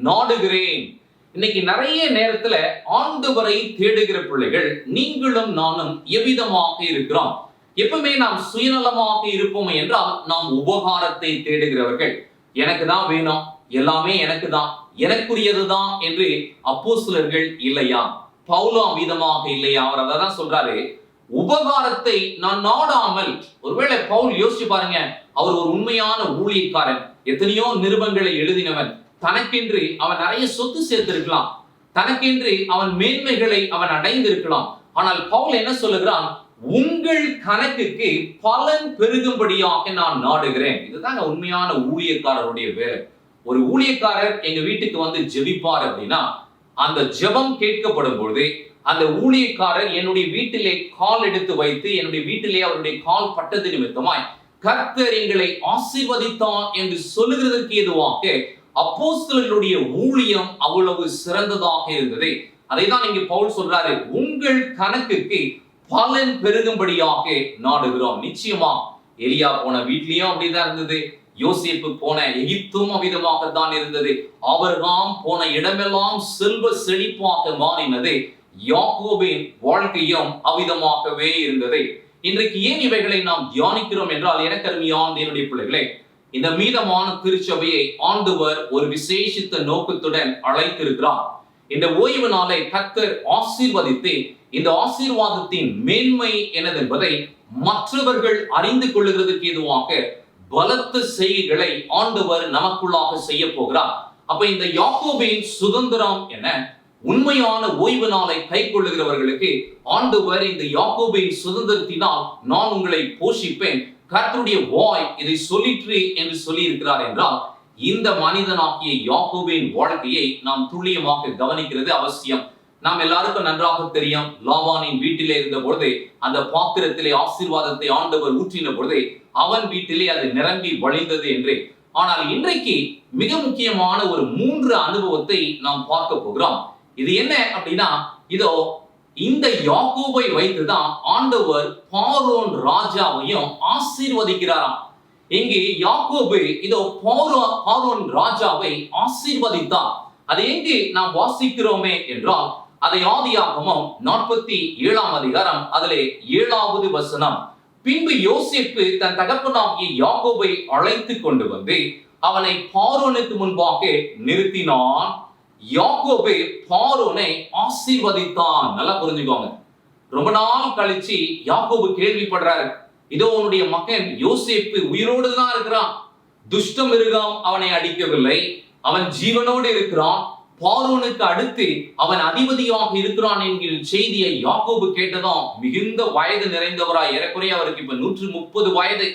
நாடுகிறேன். இன்னைக்கு நிறைய நேரத்துல ஆண்டவரை தேடுகிற பிள்ளைகள் நீங்களும் நானும் எவ்விதமாக இருக்கிறோம். எப்பவுமே நாம் சுயநலமாக இருப்போம் என்றால் நாம் உபகாரத்தை தேடுகிறவர்கள். எனக்கு தான் வேணும், எல்லாமே எனக்கு தான், எனக்குரியதுதான் என்று அப்போஸ்தலர்கள் இல்லையா? பவுலும் விதமாக இல்லையா? அவர் அதான் சொல்றாரு, உபகாரத்தை நான் நாடாமல். ஒருவேளை பவுல் யோசிச்சு பாருங்க, அவர் ஒரு உண்மையான ஊழியக்காரன், எத்தனையோ நிருபங்களை எழுதினவன், தனக்கென்று அவன் நிறைய சொத்து சேர்த்திருக்கலாம், தனக்கென்று அவன் மேன்மைகளை அவன் அடைந்திருக்கலாம். ஆனால் பவுல் என்ன சொல்லுகிறான், உங்கள் கணக்குக்கு பலன் பெருகும்படியாக நான் நாடுகிறேன். இதுதாங்க உண்மையான ஊழியக்காரருடைய வேலை. ஒரு ஊழியக்காரர் எங்க வீட்டுக்கு வந்து ஜெபிப்பார் அப்படின்னா அந்த ஜெபம் கேட்கப்படும் பொழுது அந்த ஊழியக்காரர் என்னுடைய வீட்டிலே கால் எடுத்து வைத்து என்னுடைய வீட்டிலே அவருடைய கால் பட்டது நிமித்தமாய் கர்த்தர் எங்களை ஆசீர்வதித்தார் என்று சொல்லுகிறதற்கு ஏதுவாக அப்போஸ்தலர்களுடைய ஊழியம் அவ்வளவு சிறந்ததாக இருந்தது. அதை தான் இங்கு பவுல் சொல்றாரு, உங்கள் கணக்குக்கு பலன் பெருகும்படியாக நாடுகிறோம். நிச்சயமா எலியா போன வீட்லயும் அப்படிதான் இருந்தது, யோசேப்பு போன எகிப்தும் அவ்விதமாகத்தான் இருந்தது. ஆபிரகாம் போன இடமெல்லாம் செல்வ செழிப்பாக மாறினது. யாக்கோபின் வாழ்க்கையும் அவ்விதமாகவே இருந்தது. இன்றைக்கு ஏன் இவைகளை நாம் தியானிக்கிறோம் என்றால், எனக்கு அருமையான என்னுடைய பிள்ளைகளே, இந்த மீதமான திருச்சபையை ஆண்டவர் ஒரு விசேஷித்த நோக்கத்துடன் அழைத்திருக்கிறார். இந்த ஓய்வு நாளை கர்த்தர் ஆசீர்வதித்து இந்த ஆசீர்வாதத்தின் மேன்மை என்னதென்பதை மற்றவர்கள் அறிந்து கொள்ளுகிறதுக்கு ஏதுவாக பலத்த செய்கைகளை ஆண்டவர் நமக்குள்ளாக செய்ய போகிறார். அப்ப இந்த யாக்கோபின் சுதந்திரம் என உண்மையான ஓய்வு நாளை கை கொள்ளுகிறவர்களுக்கு ஆண்டவர் இந்த யாக்கோபின் சுதந்திரத்தினால் நான் உங்களை போஷிப்பேன், கர்த்தருடைய வாய் இதை சொல்லிற்று என்று சொல்லி இருக்கிறார் என்றால், இந்த மனிதனாகிய யாக்கோபின் வாழ்க்கையை நாம் துல்லியமாக கவனிக்கிறது அவசியம். நாம் எல்லாருக்கும் நன்றாக தெரியும், லாபானின் வீட்டிலே இருந்த பொழுதே அந்த பாத்திரத்திலே ஆசீர்வாதத்தை ஆண்டவர் ஊற்றின பொழுதே அவன் வீட்டிலே அது நிரம்பி வழிந்தது என்று. ஆனால் இன்றைக்கு மிக முக்கியமான ஒரு 3 அனுபவத்தை நாம் பார்க்க போகிறோம். இது என்ன அப்படின்னா, இதோ இந்த யாக்கோபை வைத்துதான் ஆண்டவர் பார்வோன் ராஜாவையும் ஆசீர்வதிக்கிறாராம். இங்கே யாக்கோபு இதோ பார்வோன் ராஜாவை ஆசீர்வதித்தார். அதை எங்கே நாம் வாசிக்கிறோமே என்றால், அதை ஆதியாகமம் 47ஆம் அதிகாரம் அதிலே 7வது வசனம். பின்பு யோசேப்பு தன் தகப்பனாகிய யாக்கோபை அழைத்து கொண்டு வந்து அவனை பார்வோனுக்கு முன்பாக நிறுத்தினான். யாக்கோபு பார்வோனை ஆசீர்வதித்தான். நல்லா புரிஞ்சுக்கோங்க. ரொம்ப நாள் கழிச்சு யாக்கோபு கேள்விப்படுறாரு, இதோ உன்னுடைய மகன் யோசேப்பு உயிரோடு தான் இருக்கிறான், துஷ்ட மிருகம் அவனை அடிக்கவில்லை, அவன் ஜீவனோடு இருக்கிறான், பார்வோனுக்கு அடுத்து அவன் அதிபதியாக இருக்கிறான் என்கிற செய்தியை யாக்கோபு கேட்டதும் மிகுந்த வயது நிறைந்தவராய், ஏறக்குறைய அவருக்கு இப்ப 130 வயது.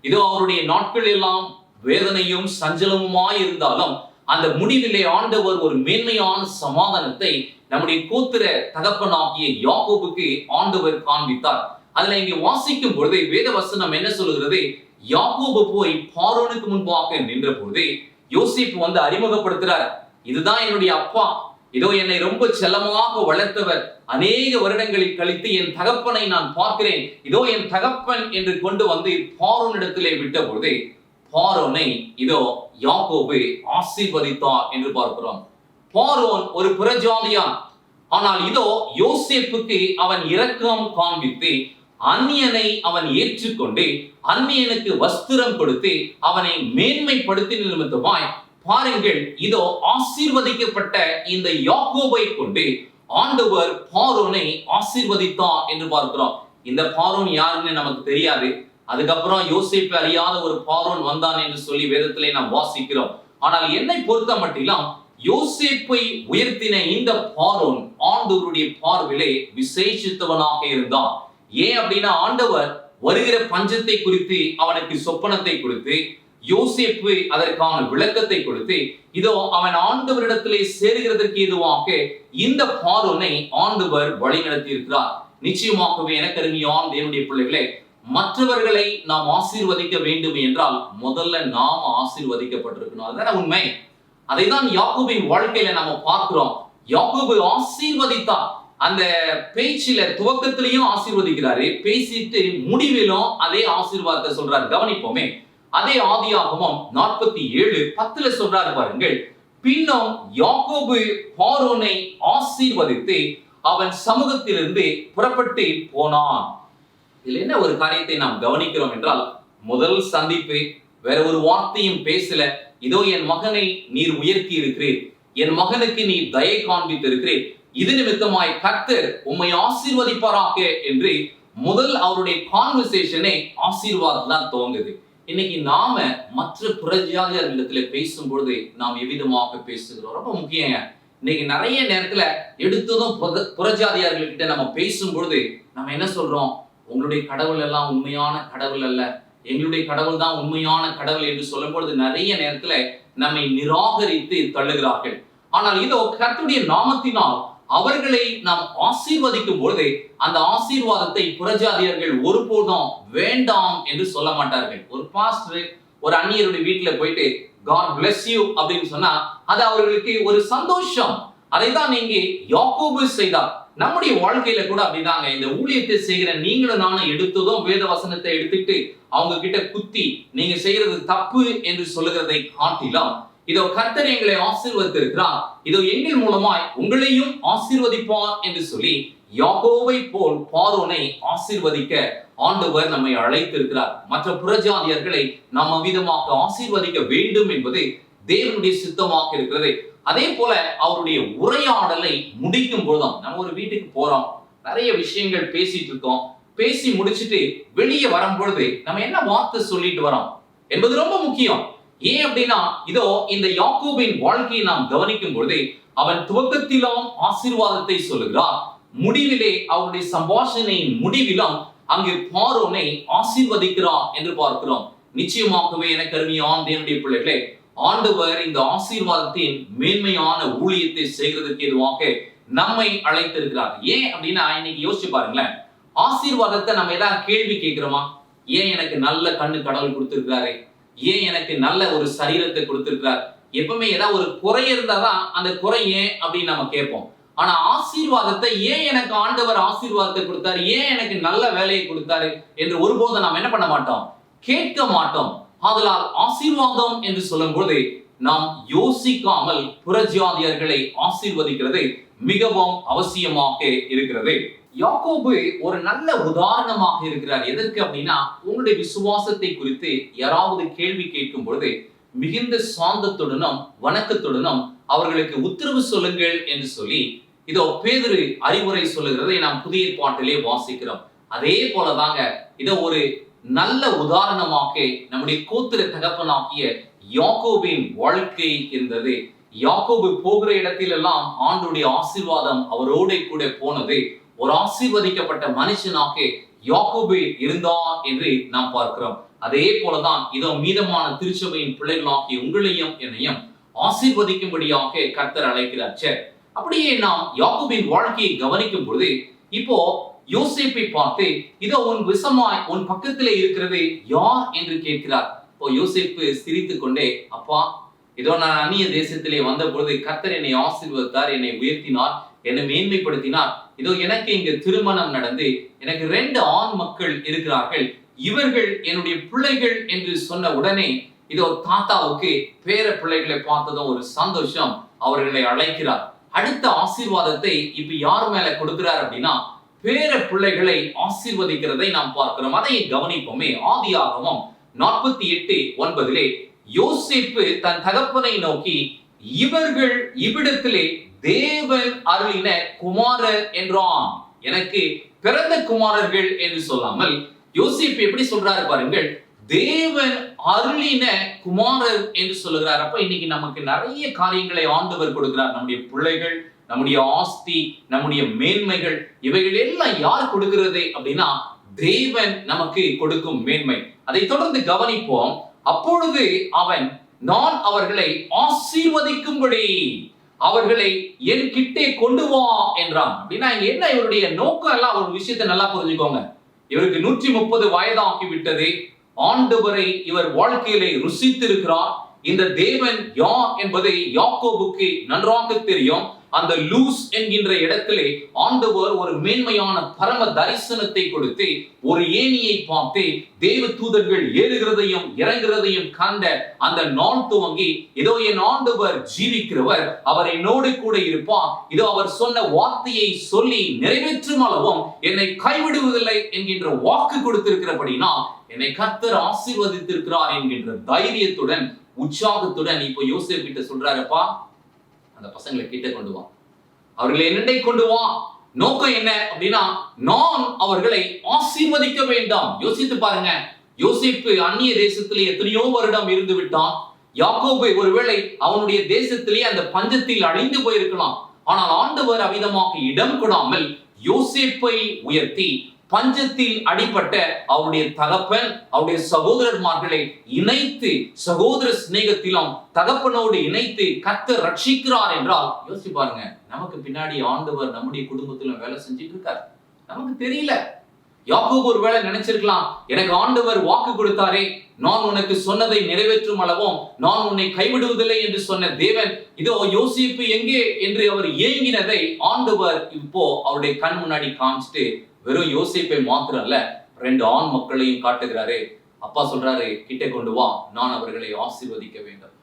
இதோ அவருடைய நாட்கள் எல்லாம் வேதனையும் சஞ்சலமுமாய் இருந்தாலும் அந்த முடிவிலே ஆண்டவர் ஒரு மேன்மையான சமாதானத்தை நம்முடைய கோத்திர தகப்பனாகிய யாக்கோபுக்கு ஆண்டவர் காண்பித்தார். அதுல இங்கே வாசிக்கும் பொழுது வேத வசனம் என்ன சொல்லுகிறது, யாக்கோபு போய் பார்வோனுக்கு முன்பாக நின்ற பொழுது யோசேப்பு வந்து அறிமுகப்படுத்துறார், இதுதான் என்னுடைய அப்பா, இதோ என்னை ரொம்ப செல்லமாக வளர்த்தவர், அநேக வருடங்களில் கழித்து என் தகப்பனை நான் பார்க்கிறேன், இதோ என் தகப்பன் என்று கொண்டு வந்து பார்வோனிடத்திலே விட்ட பொழுது பார்வோனை இதோ யாக்கோபு ஆசீர்வதித்தார் என்று பார்க்கிறோம். பார்வோன் ஒரு புறஜாதியான். ஆனால் இதோ யோசேப்புக்கு அவன் இரக்கம் காண்பித்து அந்நியனை அவன் ஏற்றுக்கொண்டு அந்நியனுக்கு வஸ்திரம் கொடுத்து அவனை மேன்மைப்படுத்தின நிமித்தமாய் பாருங்கள், இதோ ஆசீர்வதிக்கப்பட்ட இந்த யாக்கோபை கொண்டு ஆண்டவர் பார்வோனை ஆசீர்வதித்தார் என்று பார்க்கிறோம். இந்த பார்வோன் யாருன்னு நமக்கு தெரியாது. அதுக்கப்புறம் யோசேப்பு அறியாத ஒரு பார்வோன் வந்தான் என்று சொல்லி வேதத்திலே நாம் வாசிக்கிறோம். ஆனால் என்னை பொறுத்த மட்டிலும் யோசேப்பை உயர்த்தின இந்த பார்வோன் ஆண்டவருடைய பார்வையிலே விசேஷித்தவனாக இருந்தான். ஏன் அப்படின்னா, ஆண்டவர் வருகிற பஞ்சத்தை குறித்து அவனுக்கு சொப்பனத்தை கொடுத்து யோசேப்பு அதற்கான விளக்கத்தை கொடுத்து இதோ அவன் ஆண்டவரிடத்திலே சேருகிறதற்கு ஏதுவாக இந்த பார்வோனை ஆண்டவர் வழி நடத்தி இருக்கிறார். நிச்சயமாகவே எனக்கு அருமையான தேவனுடைய பிள்ளைகளே, மற்றவர்களை நாம் ஆசீர்வதிக்க வேண்டும் என்றால் முதல்ல நாம் ஆசீர்வதிக்கப்பட்டிருக்கணும். அதுதான் உண்மை. அதைதான் யாக்கோபின் வாழ்க்கையில நாம பார்க்கிறோம். யாக்கோபு ஆசீர்வதித்தார். அந்த பேச்சில துவக்கத்திலையும் ஆசீர்வதிக்கிறாரு, பேசிட்டு முடிவிலும் அதே ஆசீர்வாதத்தை சொல்றாரு. கவனிப்போமே, அதே ஆதியாகமம் 47:10 சொல்றாரு பாருங்கள், பின்னும் யாக்கோபு பார்வோனை ஆசீர்வதித்து அவன் சமூகத்திலிருந்து புறப்பட்டு போனான். இதுல என்ன ஒரு காரியத்தை நாம் கவனிக்கிறோம் என்றால், முதல் சந்திப்பு வேற ஒரு வார்த்தையும் பேசல. இதோ என் மகனை நீர் உயர்த்தி இருக்கிறீர், என் மகனுக்கு நீ தயை காண்பித்து இருக்கிறீர், இது நிமித்தமாய் கர்த்தர் உம்மை ஆசீர்வதிப்பாராக என்று முதல் அவருடைய கான்வர்சேஷனே ஆசீர்வாதம் தான் துவங்குது. இன்னைக்கு நாம மற்ற புறஜாதியார்களிடத்துல பேசும்பொழுது நாம் எவ்விதமாக பேசுகிறோம் ரொம்ப முக்கியங்க. இன்னைக்கு நிறைய நேரத்துல எடுத்ததும் புறஜாதியார்கள்கிட்ட நம்ம பேசும்பொழுது நம்ம என்ன சொல்றோம், உங்களுடைய கடவுள் எல்லாம் உண்மையான கடவுள் அல்ல, எங்களுடைய கடவுள் தான் உண்மையான கடவுள் என்று சொல்லும் பொழுது நிறைய நேரத்துல நம்மை நிராகரித்து தள்ளுகிறார்கள். ஆனால் இதோ கர்த்தருடைய நாமத்தினால் அவர்களை நாம் ஆசீர்வதிக்கும் பொழுது அந்த ஆசீர்வாதத்தை புறஜாதியர்கள் ஒருபோதும் வேண்டாம் என்று சொல்ல மாட்டார்கள். ஒரு பாஸ்டர் ஒரு அந்நியருடைய வீட்டுல போயிட்டு God bless you அப்படின்னு சொன்னா அது அவர்களுக்கு ஒரு சந்தோஷம். அதைதான் இங்கே யாக்கோபு செய்தார். நம்முடைய வாழ்க்கையில கூட அப்படிதாங்க. இந்த ஊழியத்தை செய்கிற நீங்களும் நானும் எடுத்ததும் வேத வசனத்தை எடுத்துட்டு அவங்க கிட்ட குத்தி நீங்க செய்யறது தப்பு என்று சொல்லுகிறதை காட்டிலும், இதோ கர்த்தர் எங்களை ஆசீர்வதித்திருக்கிறார், இதோ எங்கள் மூலமாய் உங்களையும் ஆசீர்வதிப்பார் என்று சொல்லி யாக்கோபை போல் பார்வோனை ஆசீர்வதிக்க ஆண்டவர் நம்மை அழைத்திருக்கிறார். மற்ற புறஜாதியர்களை நாம் அவ்விதமாக ஆசீர்வதிக்க வேண்டும் என்பது தேவனுடைய சித்தமாக இருக்கிறது. அதே போல அவருடைய உரையாடலை முடிக்கும் பொழுதும், நம்ம ஒரு வீட்டுக்கு போறோம், நிறைய விஷயங்கள் பேசிட்டு இருக்கோம், பேசி முடிச்சுட்டு வெளியே வரும் பொழுது நம்ம என்ன வார்த்தை சொல்லிட்டு வரோம் என்பது ரொம்ப முக்கியம். ஏன் அப்படின்னா, இதோ இந்த யாக்கோபின் வாழ்க்கையை நாம் கவனிக்கும் பொழுது அவன் துவக்கத்திலும் ஆசீர்வாதத்தை சொல்லுகிறார், முடிவிலே அவருடைய சம்பாஷணையின் முடிவிலும் அங்கு பார்வோனை ஆசீர்வதிக்கிறார் என்று பார்க்கிறோம். நிச்சயமாகவே எனக்கு அருமையான தேவனுடைய பிள்ளைகளே, ஆண்டவர் இந்த ஆசீர்வாதத்தின் மேன்மையான ஊழியத்தை செய்கிறதுக்கு எதுவாக நம்மை அழைத்திருக்கிறார். ஏன் அப்படின்னா, இன்னைக்கு யோசிச்சு பாருங்களேன், ஆசீர்வாதத்தை நம்ம ஏதாவது கேள்வி கேட்கிறோமா? ஏன் எனக்கு நல்ல கண்ணு கடவுள் கொடுத்திருக்கிறாரு, ஏன் எனக்கு நல்ல ஒரு சரீரத்தை கொடுத்திருக்கிறார், எப்பவுமே ஏதாவது ஒரு குறை இருந்தாதான் அந்த குறை ஏன் அப்படின்னு நம்ம கேட்போம். ஆனா ஆசீர்வாதத்தை ஏன் எனக்கு ஆண்டவர் ஆசீர்வாதத்தை கொடுத்தாரு, ஏன் எனக்கு நல்ல வேலையை கொடுத்தாரு என்று ஒருபோதும் நாம் என்ன பண்ண மாட்டோம், கேட்க மாட்டோம். ஆதலால் ஆசீர்வாதம் என்று சொல்லும் பொழுது நாம் யோசிக்காமல் புறஜாதியர்களை ஆசீர்வதிக்கிறது மிகவும் அவசியமாக இருக்கிறது. யாக்கோபு ஒரு நல்ல உதாரணமாக இருக்கிறார். எதற்கு அப்படின்னா, உங்களுடைய விசுவாசத்தை குறித்து யாராவது கேள்வி கேட்கும் பொழுது மிகுந்த சாந்தத்துடனும் வணக்கத்துடனும் அவர்களுக்கு உத்தரவு சொல்லுங்கள் என்று சொல்லி இதோ பேதுரு அறிவுரை சொல்லுகிறதை நாம் புதிய ஏற்பாட்டிலே வாசிக்கிறோம். அதே போலதாங்க இதோ ஒரு நல்ல உதாரணமாக நம்முடைய கோத்திர தகப்பனாகிய யாக்கோபின் வாழ்க்கை இருந்தது. யாக்கோபு போகிற இடத்தில் எல்லாம் ஆண்டுடைய ஆசீர்வாதம் அவரோட கூட போனது. ஒரு ஆசீர்வதிக்கப்பட்ட மனுஷனாக யாக்கோபு இருந்தார் என்று நாம் பார்க்கிறோம். அதே போலதான் இதோ மீதமான திருச்சபையின் பிள்ளைகளாகிய உங்களையும் என்னையும் ஆசீர்வதிக்கும்படியாக கர்த்தர் அழைக்கிறார். சரி, அப்படியே நாம் யாக்கோபின் வாழ்க்கையை கவனிக்கும் பொழுது இப்போ யோசேப்பை பார்த்து இதோ உன் விஷமாய் உன் பக்கத்திலே இருக்கிறது யார் என்று கேட்கிறார். இப்போ யோசேப்பு சிரித்துக் கொண்டே, அப்பா, இதோ நான் அந்நிய தேசத்திலே வந்த பொழுது கர்த்தர் என்னை ஆசீர்வதித்தார், என்னை உயர்த்தினார், என்னை மேன்மைப்படுத்தினார். இதோ எனக்கு இங்கு திருமணம் நடந்து எனக்கு 2 ஆண் மக்கள் இருக்கிறார்கள், இவர்கள் என்னுடைய பிள்ளைகள் என்று சொன்ன உடனே இதோ தாத்தாவுக்கு பேர பிள்ளைகளை பார்த்ததும் ஒரு சந்தோஷம், அவர்களை அழைக்கிறார். அடுத்த ஆசீர்வாதத்தை இப்ப யார் மேல கொடுக்கிறார் அப்படின்னா, பேர பிள்ளைகளை ஆசீர்வதிக்கிறதை நாம் பார்க்கிறோம். அதை கவனிப்போமே. ஆதியாகமம் 48:9 யோசேப்பு தன் தகப்பனை நோக்கி, இவர்கள் இவ்விடத்திலே தேவன் அருளின குமாரர் என்றான். எனக்கு பிறந்த குமாரர்கள் என்று சொல்லாமல் யோசேப்பு எப்படி சொல்றாரு பாருங்கள், தேவன் அருளின குமாரர் என்று சொல்லுகிறார். அப்ப இன்னைக்கு நமக்கு நிறைய காரியங்களை ஆண்டவர் கொடுக்கிறார். நம்முடைய பிள்ளைகள், நம்முடைய ஆஸ்தி, நம்முடைய மேன்மைகள், இவைகள் எல்லாம் யார் கொடுக்கிறது அப்படின்னா, தேவன் நமக்கு கொடுக்கும் மேன்மை. அதை தொடர்ந்து கவனிப்போம். அப்பொழுது அவன், நான் அவர்களை ஆசீர்வதிக்கும்படி அவர்களை என் கிட்டே கொண்டு வா என்றான். அப்படின்னா இங்க என்ன இவருடைய நோக்கம் எல்லாம் ஒரு விஷயத்தை நல்லா புரிஞ்சுக்கோங்க. இவருக்கு 130 வயதாகி விட்டது. ஆண்டவரை இவர் வாழ்க்கையிலே ருசித்திருக்கிறார். இந்த தேவன் யார் என்பதை யாக்கோபுக்கு நன்றாக தெரியும். அந்த லூஸ் என்கின்ற இடத்திலே ஆண்டவர் ஒரு மேன்மையான பரம தரிசனத்தை கொடுத்து ஒரு ஏணியை பார்த்து தேவ தூதர்கள் ஏறுகிறதையும் இறங்குறதையும் கண்ட அந்த நாள் துவங்கி, இதோ என் ஆண்டவர் ஜீவிக்கிறவர், அவர் என்னோடு கூட இருப்பார், இதோ அவர் சொன்ன வார்த்தையை சொல்லி நிறைவேற்றும் அளவும் என்னை கைவிடுவதில்லை என்கின்ற வாக்கு கொடுத்திருக்கிறபடினா என்னை கர்த்தர் ஆசீர்வதித்திருக்கிறார் என்கின்ற தைரியத்துடன் உற்சாகத்துடன் இப்போ யோசேப்பு கிட்ட சொல்றாருப்பா, அந்த பசங்களை கிட்ட கொண்டு வா, அவர்களை என்னை கொண்டு வா. நோக்கம் என்ன அப்படின்னா, நான் அவர்களை ஆசீர்வதிக்க வேண்டாம். யோசித்து பாருங்க, யோசேப்பு அந்நிய தேசத்திலே எத்தனையோ வருடம் இருந்து விட்டான். யாக்கோபு ஒருவேளை அவனுடைய தேசத்திலே அந்த பஞ்சத்தில் அழிந்து போயிருக்கலாம். ஆனால் ஆண்டவர் அவிதமாக இடம் கொடாமல் யோசேப்பை உயர்த்தி பஞ்சத்தில் அடிபட்ட அவருடைய தகப்பன், அவருடைய சகோதரர்மார்களை இணைத்து சகோதர சிநேகத்திலும் தகப்பனோடு இணைத்து கர்த்தர் ரட்சிக்கிறார் என்றால் யோசிச்சு பாருங்க, நமக்கு பின்னாடி ஆண்டவர் நம்முடைய குடும்பத்திலும் வேலை செஞ்சுட்டு இருக்கார். நமக்கு தெரியல. யாக்கோபு ஒருவேளை நினைச்சிருக்கலாம், எனக்கு ஆண்டவர் வாக்கு கொடுத்தாரே, நான் உனக்கு சொன்னதை நிறைவேற்றும் அளவும் நான் உன்னை கைவிடுவதில்லை என்று சொன்ன தேவன், இதோ யோசேப்பு எங்கே என்று அவர் ஏங்கினதை ஆண்டவர் இப்போ அவருடைய கண் முன்னாடி காமிச்சிட்டு வெறும் யோசேப்பை மாத்திரம் அல்ல, 2 ஆண் மக்களையும் காட்டுகிறாரு. அப்பா சொல்றாரு, கிட்ட கொண்டு வா, நான் அவர்களை ஆசீர்வதிக்க வேண்டும்.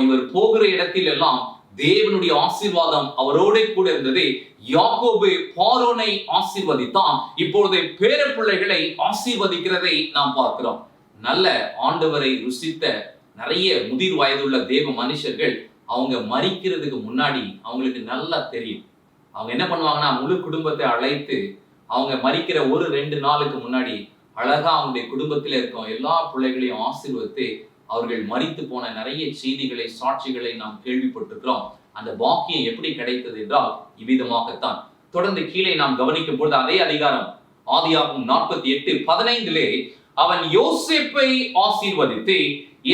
இவர் போகிற இடத்தில் எல்லாம் தேவனுடைய ஆசீர்வாதம் அவரோட கூட இருந்தது. யாக்கோபு பார்வோனை ஆசீர்வதித்தான், இப்பொழுது பேர பிள்ளைகளை ஆசீர்வதிக்கிறதை நாம் பார்க்கிறோம். நல்ல ஆண்டவரை ருசித்த நிறைய முதிர் வயதுள்ள தேவ மனுஷர்கள் அவங்க மரிக்கிறதுக்கு முன்னாடி அவங்களுக்கு நல்லா தெரியும். அவங்க என்ன பண்ணுவாங்கன்னா, முழு குடும்பத்தை அழைத்து அவங்க மரிக்கிற 1-2 நாளுக்கு முன்னாடி அழகா அவங்களுடைய குடும்பத்தில் இருக்கும் எல்லா பிள்ளைகளையும் ஆசீர்வதித்து அவர்கள் மரித்து போன நிறைய செய்திகளை, சாட்சிகளை நாம் கேள்விப்பட்டிருக்கிறோம். அந்த பாக்கியம் எப்படி கிடைத்தது என்றால் இவ்விதமாகத்தான். தொடர்ந்து கீழே நாம் கவனிக்கும் பொழுது அதே அதிகாரம் ஆதியாகமம் 48:15 அவன் யோசேப்பை ஆசீர்வதித்து,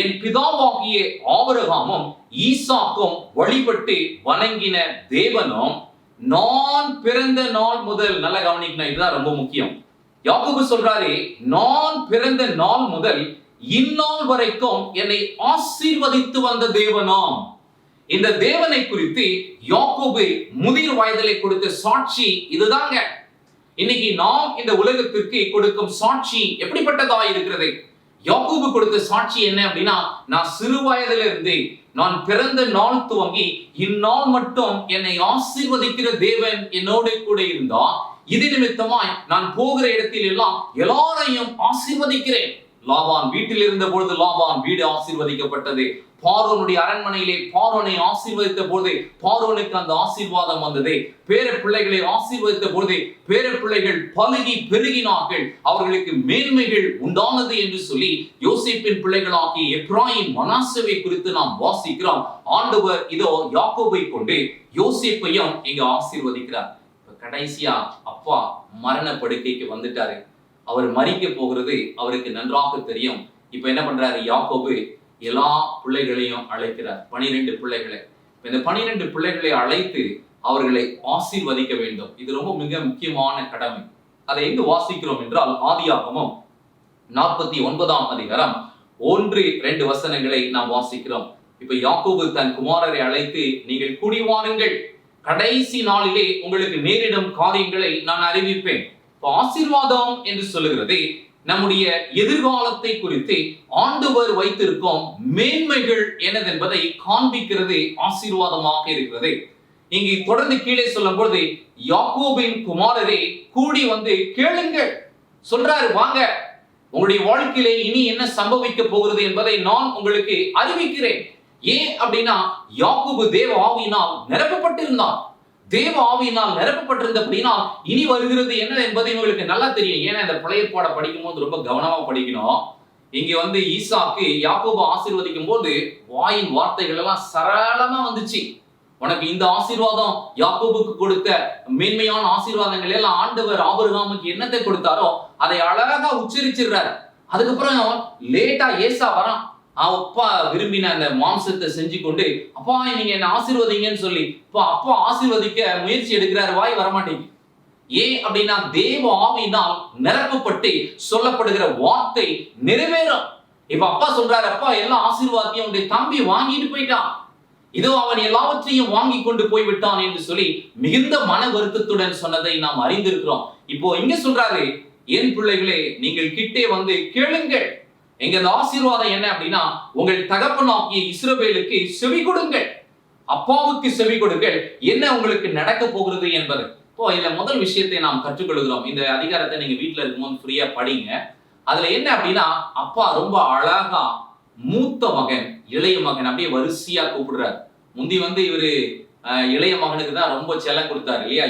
என் பிதாவாகிய ஆபிரகாமும் ஈசாக்கும் வழிபட்டு வணங்கின தேவனும் நான் பிறந்த நாள் முதல், நல்லா கவனிக்கணும், இதுதான் ரொம்ப முக்கியம். யாக்கோபு சொல்றாரு, நான் பிறந்த நாள் முதல் இந்நாள் வரைக்கும் என்னை ஆசீர்வதித்து வந்த தேவனாம். இந்த தேவனை குறித்து யாக்கோபு முதிர் வயதிலே கொடுத்த சாட்சி இதுதாங்க. இன்னைக்கு நாம் இந்த உலகத்திற்கு கொடுக்கும் சாட்சி எப்படிப்பட்டதா இருக்கிறது? யாக்கோபு கொடுத்த சாட்சி என்ன அப்படின்னா, நான் சிறு வயதில இருந்து, நான் பிறந்த நாள் துவங்கி இந்நாள் மட்டும் என்னை ஆசீர்வதிக்கிற தேவன் என்னோட கூட இருந்தா, இது நிமித்தமாய் நான் போகிற இடத்தில் எல்லாம் எல்லாரையும் ஆசீர்வதிக்கிறேன். லாபான் வீட்டில் இருந்த பொழுது லாபான் வீடு ஆசீர்வதிக்கப்பட்டது. பார்வோனுடைய அரண்மனையிலே பார்வோனை ஆசீர்வதித்த பொழுது பார்வோனுக்கு அந்த ஆசீர்வாதம் வந்தது. பேர பிள்ளைகளை ஆசீர்வதித்த பொழுது பேர பிள்ளைகள் பலுகி பெருகினார்கள், அவர்களுக்கு மேன்மைகள் உண்டானது என்று சொல்லி யோசேப்பின் பிள்ளைகளாகிய எப்ராயிம், மனாசேவை குறித்து நாம் வாசிக்கிறோம். ஆண்டவர் இதோ யாக்கோபை கொண்டு யோசேப்பையும் இங்க ஆசீர்வதிக்கிறார். கடைசியா அப்பா மரண படுக்கைக்கு வந்துட்டாரு. அவர் மரிக்க போகிறது அவருக்கு நன்றாக தெரியும். இப்ப என்ன பண்றாரு யாக்கோபு? எல்லா பிள்ளைகளையும் அழைக்கிறார், 12 பிள்ளைகளை. இந்த 12 பிள்ளைகளை அழைத்து அவர்களை ஆசீர்வதிக்க வேண்டும். இது ரொம்ப மிக முக்கியமான கடமை. அதை எங்கு வாசிக்கிறோம் என்றால் ஆதியாகமம் 49ஆம் அதிகாரம் 1-2 வசனங்களை நாம் வாசிக்கிறோம். இப்ப யாக்கோபு தன் குமாரரை அழைத்து, நீங்கள் கூடி வாருங்கள், கடைசி நாளிலே உங்களுக்கு நேரிடும் காரியங்களை நான் அறிவிப்பேன். ஆசீர்வாதம் என்று சொல்லுகிறது நம்முடைய எதிர்காலத்தை குறித்து ஆண்டவர் வைத்திருக்கும் மேன்மைகள் என்னதென்பதை காண்பிக்கிறது, ஆசீர்வாதமாக இருக்கிறது. இங்கு தொடர்ந்து கீழே சொல்லும் பொழுது, யாக்கோபின் குமாரரே கூடி வந்து கேளுங்கள் சொல்றாரு. வாங்க, உங்களுடைய வாழ்க்கையிலே இனி என்ன சம்பவிக்க போகிறது என்பதை நான் உங்களுக்கு அறிவிக்கிறேன். ஏன் அப்படின்னா, யாக்கோபு தேவ ஆவியினால் நிரப்பப்பட்டிருந்தான். தேவ ஆவியினால் நிரப்பப்பட்டிருந்த அப்படின்னா இனி வருகிறது என்ன என்பதை உங்களுக்கு நல்லா தெரியும். ஏன்னா இந்த பழைய ஏற்பாடை படிக்கும் போது ரொம்ப கவனமா படிக்கணும். இங்க ஈசாக்கு யாக்கோபு ஆசீர்வதிக்கும் போது வாயின் வார்த்தைகள் எல்லாம் சரளமா வந்துச்சு. உனக்கு இந்த ஆசீர்வாதம், யாக்கோபுக்கு கொடுத்த மேன்மையான ஆசீர்வாதங்கள் எல்லாம் ஆண்டவர் ஆபிரகாமுக்கு என்னத்தை கொடுத்தாரோ அதை அழகா உச்சரிச்சிடுறாரு. அதுக்கப்புறம் லேட்டா ஏசா வரான். அப்பா விரும்பின அந்த மாம்சத்தை செஞ்சு கொண்டு, அப்பா நீங்க என்ன ஆசீர்வதிங்கன்னு சொல்லி அப்பா ஆசீர்வதிக்க முயற்சி எடுக்கிறாரு. வாய் வரமாட்டேங்க. ஏன் அப்படின்னா தேவ ஆவியினால் நிரப்பப்பட்டு சொல்லப்படுகிற வார்த்தை நிறைவேறும். இப்ப அப்பா சொல்றாரு, அப்பா எல்லா ஆசீர்வாதத்தையும் அவனுடைய தம்பி வாங்கிட்டு போயிட்டான், இதோ அவன் எல்லாவற்றையும் வாங்கி கொண்டு போய்விட்டான் என்று சொல்லி மிகுந்த மன வருத்தத்துடன் சொன்னதை நாம் அறிந்திருக்கிறோம். இப்போ இங்க சொல்றாரு, என் பிள்ளைகளே நீங்கள் கிட்டே வந்து கேளுங்கள். எங்க அந்த ஆசீர்வாதம் என்ன அப்படின்னா, உங்கள் தகப்பனாகிய இஸ்ரவேலுக்கு செவி கொடுங்கள், அப்பாவுக்கு செவி கொடுங்கள், என்ன உங்களுக்கு நடக்க போகிறது என்பது. இப்போ இதுல முதல் விஷயத்தை நாம் கற்றுக்கொள்கிறோம். இந்த அதிகாரத்தை நீங்க வீட்டுல இருக்கும்போது ஃப்ரீயா படிங்க. அதுல என்ன அப்படின்னா, அப்பா ரொம்ப அழகா மூத்த மகன் இளைய மகன் அப்படியே வரிசையா கூப்பிடுறாரு. முந்தி இவரு இளைய மகனுக்கு தான் ரொம்ப செல்லம் கொடுத்தாரு இல்லையா,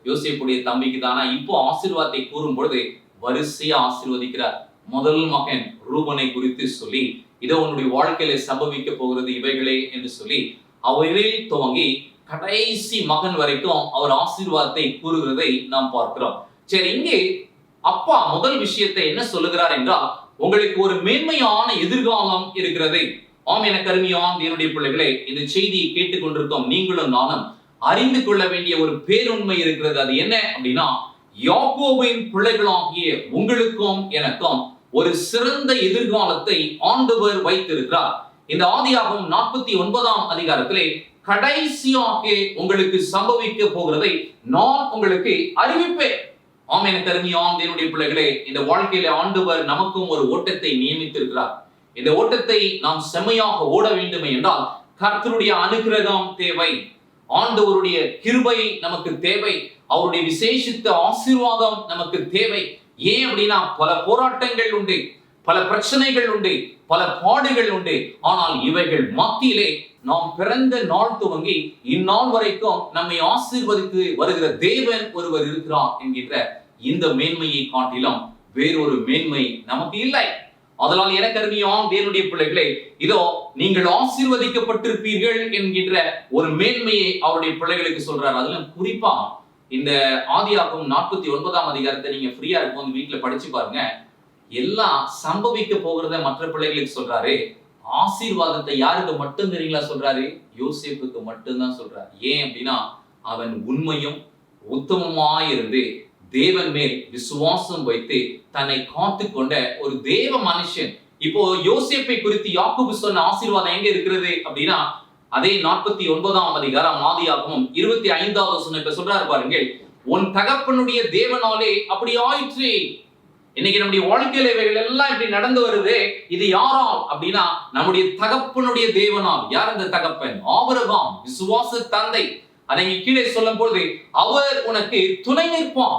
யோசேப்புடைய தம்பிக்கு தானா. இப்போ ஆசீர்வாதத்தை கூறும் பொழுது வரிசையா ஆசீர்வதிக்கிறார். முதல் மகன் ரூபனை குறித்து சொல்லி, இதோ உன்னுடைய வாழ்க்கையில சம்பவிக்க போகிறது இவைகளே என்று சொல்லி அவரில் துவங்கி கடைசி மகன் வரைக்கும் அவர் ஆசீர்வாதத்தை கூறுகிறதை நாம் பார்க்கிறோம். சரி, இங்கே அப்பா முதல் விஷயத்தை என்ன சொல்லுகிறார் என்றால், உங்களுக்கு ஒரு மேன்மையான எதிர்காலம் இருக்கிறது. ஆம், என கருமையான் என்னுடைய பிள்ளைகளே, இந்த செய்தியை கேட்டுக்கொண்டிருக்கோம் நீங்களும் நானும் அறிந்து கொள்ள வேண்டிய ஒரு பேருண்மை இருக்கிறது. அது என்ன அப்படின்னா, யாக்கோபின் பிள்ளைகளாகிய உங்களுக்கும் எனக்கும் ஒரு சிறந்த எதிர்காலத்தை ஆண்டவர் வைத்திருக்கிறார். இந்த ஆதியாகமம் 49ஆம் அதிகாரத்திலே கடைசியாக உங்களுக்கு சம்பவிக்க போகிறதை நான் உங்களுக்கு அறிவிப்பேன். ஆம், எனக்கு அருமையான தேவனுடைய பிள்ளைகளே, இந்த வாழ்க்கையில ஆண்டவர் நமக்கும் ஒரு ஓட்டத்தை நியமித்திருக்கிறார். இந்த ஓட்டத்தை நாம் செம்மையாக ஓட வேண்டுமே என்றால் கர்த்தருடைய அனுகிரகம் தேவை, ஆண்டவருடைய கிருபை நமக்கு தேவை, அவருடைய விசேஷித்த ஆசீர்வாதம் நமக்கு தேவை. ஏன் அப்படின்னா பல போராட்டங்கள் உண்டு, பல பிரச்சனைகள் உண்டு, பல பாடுகள் உண்டு. ஆனால் இவைகள் மத்தியிலே நாம் பிறந்த நாள் துவங்கி இந்நாள் வரைக்கும் நம்மை ஆசீர்வதித்து வருகிற தேவன் ஒருவர் இருக்கிறார் என்கின்ற இந்த மேன்மையை காட்டிலும் வேறொரு மேன்மை நமக்கு இல்லை. அதனால் எனக்கு அருமையான தேவனுடைய பிள்ளைகளே, இதோ நீங்கள் ஆசீர்வதிக்கப்பட்டிருப்பீர்கள் என்கின்ற ஒரு மேன்மையை அவருடைய பிள்ளைகளுக்கு சொல்றார். அதுல குறிப்பா இந்த ஆதியாகமம் 49ஆம் அதிகாரத்தை நீங்க ஃப்ரீயா இருக்கும் வீட்டுல படிச்சு பாருங்க. எல்லாம் சம்பவிக்க போகிறத மற்ற பிள்ளைகளுக்கு சொல்றாரு. ஆசீர்வாதத்தை யாருக்கு மட்டும் தெரியுங்களா சொல்றாரு? யோசேப்புக்கு மட்டும்தான் சொல்றாரு. ஏன் அப்படின்னா அவன் உண்மையும் உத்தமமாயிருந்து தேவன் மேல் விசுவாசம் வைத்து தன்னை காத்து கொண்ட ஒரு தேவ மனுஷன். இப்போ யோசேப்பை குறித்து யாக்கோபு சொன்ன ஆசீர்வாதம் எங்க இருக்கிறது அப்படின்னா அதே 49ஆம் அதிகாரம் ஆதியாகமம் 25வது வசனம் இப்ப சொல்றாரு பாருங்க. உன் தகப்பனுடைய தேவனாலே அப்படி ஆயிற்று. இன்னைக்கு நம்முடைய வாழ்க்கையில இவைகள் எல்லாம் இப்படி நடந்து வருது. இது யாரால் அப்படின்னா நம்முடைய தகப்பனுடைய தேவனால். யார் அந்த தகப்பன்? ஆபிரகாம், விசுவாச தந்தை. அதை கீழே சொல்லும் பொழுது அவர் உனக்கு துணை நிற்பான்.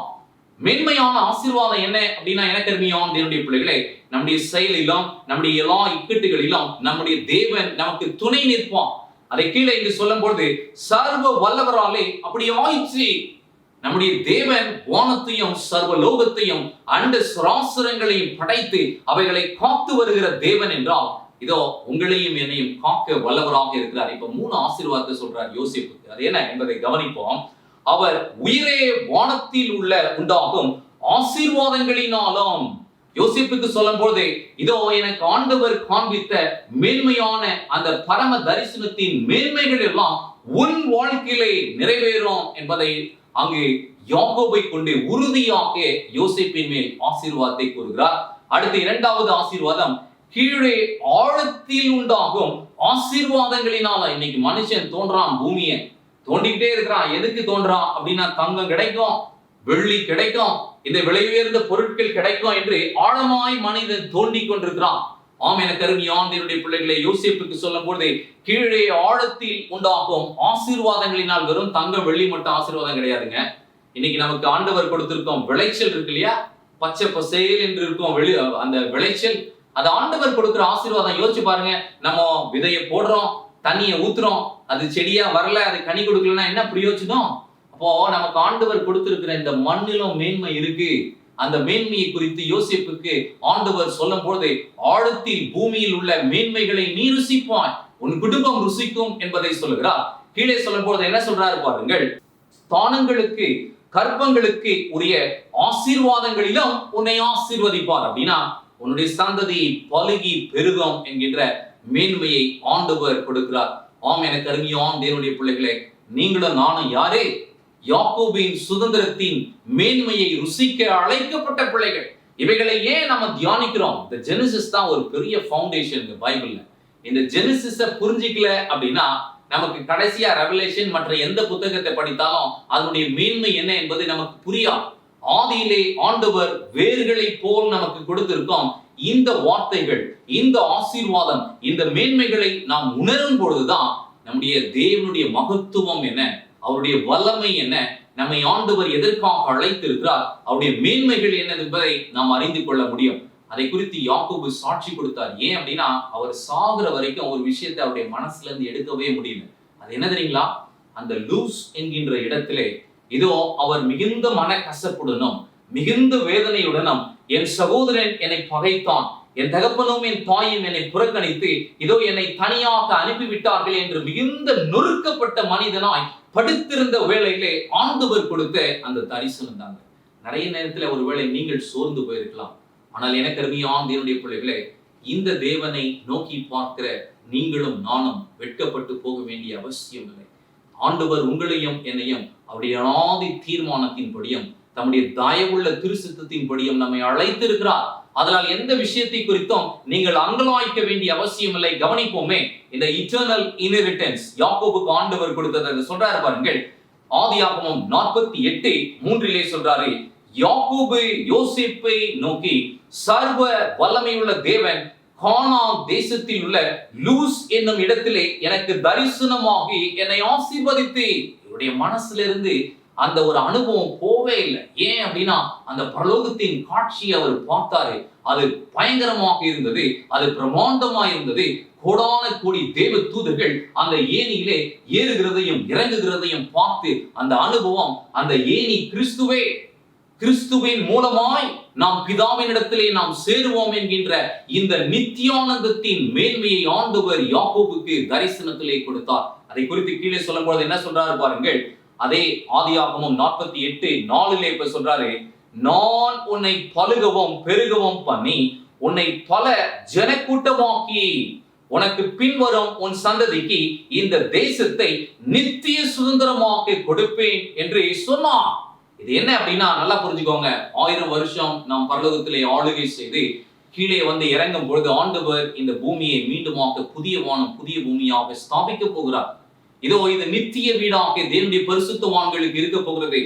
மேன்மையான ஆசீர்வாதம் என்ன அப்படின்னா எனக்கு அருமையான தேவனுடைய பிள்ளைகளே, நம்முடைய செயலிலும் நம்முடைய எல்லா இக்கட்டுகளிலும் நம்முடைய தேவன் நமக்கு துணை நிற்பான். அதை கீழே இங்கு சொல்லும் பொழுது சர்வ வல்லவராலே அப்படி ஆயிற்று. நம்முடைய தேவன் வானத்தையும் சர்வ லோகத்தையும் அண்ட சராசரங்களையும் படைத்து அவைகளை காத்து வருகிற தேவன் என்றால் இதோ உங்களையும் என்னையும் காக்க வல்லவராக இருக்கிறார். இப்ப 3 ஆசீர்வாதத்தை சொல்றார் யோசேப்புக்கு. அது என்ன என்பதை கவனிப்போம். அவர் உயிரே வானத்தில் உள்ள உண்டாகும் ஆசீர்வாதங்களினாலும். யோசேப்புக்கு சொல்லும் போது இதோ எனக்கு ஆண்டவர் காண்பித்த மேன்மையான அந்த பரம தரிசனத்தின் மேன்மைகள் எல்லாம் உன் வாழ்க்கையிலே நிறைவேறும் என்பதை அங்கு யாக்கோபை கொண்டு உறுதியாக யோசேப்பின் மேல் ஆசீர்வாதத்தை கூறுகிறார். அடுத்து 2வது ஆசீர்வாதம் கீழே ஆழத்தில் உண்டாகும் ஆசீர்வாதங்களினால. இன்னைக்கு மனுஷன் தோன்றான், பூமியை தோண்டிக்கிட்டே இருக்கிறான். எதுக்கு தோன்றான் அப்படின்னா தங்கம் கிடைக்கும், வெள்ளி கிடைக்கும், இந்த விலை உயர்ந்த பொருட்கள் கிடைக்கும் என்று ஆழமாய் மனிதன் தோண்டி கொண்டிருக்கிறான். ஆம், எனக்கு அருமையான தேவனுடைய பிள்ளைகளை, யோசேப்புக்கு சொல்லும் பொழுது கீழே ஆழத்தில் உண்டாகும் ஆசீர்வாதங்களினால் வெறும் தங்கம் வெள்ளி மட்டும் ஆசீர்வாதம் கிடையாதுங்க. இன்னைக்கு நமக்கு ஆண்டவர் கொடுத்திருக்கோம் விளைச்சல் இருக்கு இல்லையா, பச்சை பசேல் என்று இருக்கும் அந்த விளைச்சல், அது ஆண்டவர் கொடுக்கிற ஆசீர்வாதம். யோசிச்சு பாருங்க, நம்ம விதையை போடுறோம், தண்ணியை ஊத்துறோம், அது செடியா வரல, அது கனி கொடுக்கலன்னா என்ன பிரயோஜனம்? அப்போ நமக்கு ஆண்டவர் கொடுத்திருக்கிற இந்த மண்ணிலும் மேன்மை இருக்கு. அந்த மேன்மையை குறித்து யோசேப்புக்கு ஆண்டவர் சொல்லும் பொழுது ஆழத்தில் பூமியில் உள்ள மேன்மைகளை நீ ருசிப்பாய், உன் குடும்பம் ருசிக்கும் என்பதை சொல்லுகிறார். கீழே சொல்லும் பொழுது என்ன சொல்றாரு பாருங்கள். ஸ்தானங்களுக்கு கற்பங்களுக்கு உரிய ஆசீர்வாதங்களிலும் உன்னை ஆசீர்வதிப்பார். அப்படின்னா உன்னுடைய சந்ததி பலுகி பெருகும் என்கின்ற மேன்மையை ஆண்டவர் கொடுக்கிறார். ஆம், எனக்கு அருமையான தேவனுடைய பிள்ளைகளே, நீங்களும் நானும் யாரே? யாக்கோபின் சுதந்திரத்தின் மேன்மையை ருசிக்க அழைக்கப்பட்ட பிள்ளைகள். இவைகளை ஏன் நம்ம தியானிக்கிறோம்? இந்த ஜெனசிஸ் தான் ஒரு பெரிய ஃபவுண்டேஷன் இந்த பைபிள்ல. இந்த ஜெனசிஸை புரிஞ்சிக்கல அப்படின்னா நமக்கு கடைசியா ரெவலேஷன் மற்ற எந்த புத்தகத்தை படித்தாலும் அதனுடைய மேன்மை என்ன என்பது நமக்கு புரியாது. ஆதியிலே ஆண்டவர் வேர்களை போல் நமக்கு கொடுத்திருக்கோம். இந்த வார்த்தைகள், இந்த ஆசீர்வாதம், இந்த மேன்மைகளை நாம் உணரும் பொழுதுதான் நம்முடைய தேவனுடைய மகத்துவம் என்ன, அவருடைய வல்லமை என்ன, நம்மை ஆண்டவர் எதற்காக அழைத்திருக்கிறார், அவருடைய மேன்மைகள் என்ன என்பதை நாம் அறிந்து கொள்ள முடியும். அதை குறித்து யாக்கோபு சாட்சி கொடுத்தார். ஏன் அப்படின்னா அவர் சாகுற வரைக்கும் ஒரு விஷயத்தை அவருடைய மனசுல இருந்து எடுக்கவே முடியல. அது என்ன தெரியுங்களா? அந்த லூஸ் என்கின்ற இடத்திலே இதோ அவர் மிகுந்த மன கசப்புடனும் மிகுந்த வேதனையுடனும் என் சகோதரன் என்னை பகைத்தான், என் தகப்பனும் என் தாயும் என்னை புறக்கணித்து இதோ என்னை தனியாக அனுப்பிவிட்டார்கள் என்று மிகுந்த நொறுக்கப்பட்ட மனிதனாய் படுத்திருந்த வேளையிலே ஆண்டவர் கொடுத்த அந்த தரிசனம் தாங்க. நிறைய நேரத்தில் ஒருவேளை நீங்கள் சோர்ந்து போயிருக்கலாம். ஆனால் எனக்கு அருமையான தேவனுடைய பிள்ளைகளே, இந்த தேவனை நோக்கி பார்க்கிற நீங்களும் நானும் வெட்கப்பட்டு போக வேண்டிய அவசியம் இல்லை. ஆண்டவர் உங்களையும் என்னையும் அவருடைய ஆதி தீர்மானத்தின்படியும் தம்முடைய தயவுள்ள திருச்சித்தத்தின்படியும் நம்மை அழைத்திருக்கிறார். அதனால் எந்த விஷயத்தை குறித்தும் நீங்கள் அங்கலாய்க்க வேண்டிய அவசியம் இல்லை. கவனிப்போமே, இந்த இட்டர்னல் இன்ஹெரிட்டன்ஸ் யாக்கோபுக்கு ஆண்டவர் கொடுத்ததை சொல்றாரு பாருங்கள். ஆதியாகமம் 48:3 சொல்றாரு, யாக்கோபு யோசேப்பை நோக்கி, சர்வ வல்லமையுள்ள தேவன் கானான் தேசத்தில் உள்ள லூஸ் என்னும் இடத்திலே எனக்கு தரிசனமாகி என்னை ஆசீர்வதித்து. இவருடைய மனசுல இருந்து அந்த ஒரு அனுபவம் போவே இல்லை. ஏன் அப்படின்னா அந்த பரலோகத்தின் காட்சியை அவர் பார்த்தாரு. அது பயங்கரமாக இருந்தது, அது பிரமாண்டமா இருந்தது. கோடான கோடி தேவ தூதர்கள் அந்த ஏணியிலே ஏறுகிறதையும் இறங்குகிறதையும் பார்த்து அந்த அனுபவம், அந்த ஏணி கிறிஸ்துவே, கிறிஸ்துவின் மூலமாய் நாம் பிதாவினிடத்திலே நாம் சேருவோம் என்கின்ற இந்த நித்தியானந்தத்தின் மேன்மையை ஆண்டவர் யாக்கோபுக்கு தரிசனத்திலே கொடுத்தார். அதை குறித்து கீழே சொல்லும் பொழுது என்ன சொல்றாரு பாருங்கள். அதே ஆதியாகமம் 48:4 இப்ப சொல்றாரு, நான் உன்னை பலுகவும் பெருகவும் பண்ணி உன்னை பல ஜனக்கூட்டமாக்கி உனக்கு பின்வரும் உன் சந்ததிக்கு இந்த தேசத்தை நித்திய சுதந்திரமாக்கி கொடுப்பேன் என்று சொன்னார். இது என்ன அப்படின்னா நல்லா புரிஞ்சுக்கோங்க. 1000 வருஷம் நாம் பரலோகத்திலே ஆளுகை செய்து கீழே வந்து இறங்கும் பொழுது ஆண்டவர் இந்த பூமியை மீண்டுமாக புதிய வானம் புதிய பூமியாக ஸ்தாபிக்க போகிறார். இதோ இது நித்திய வீடாக தேவனுடைய பரிசுத்தவான்களுக்கு இருக்க போகிறது.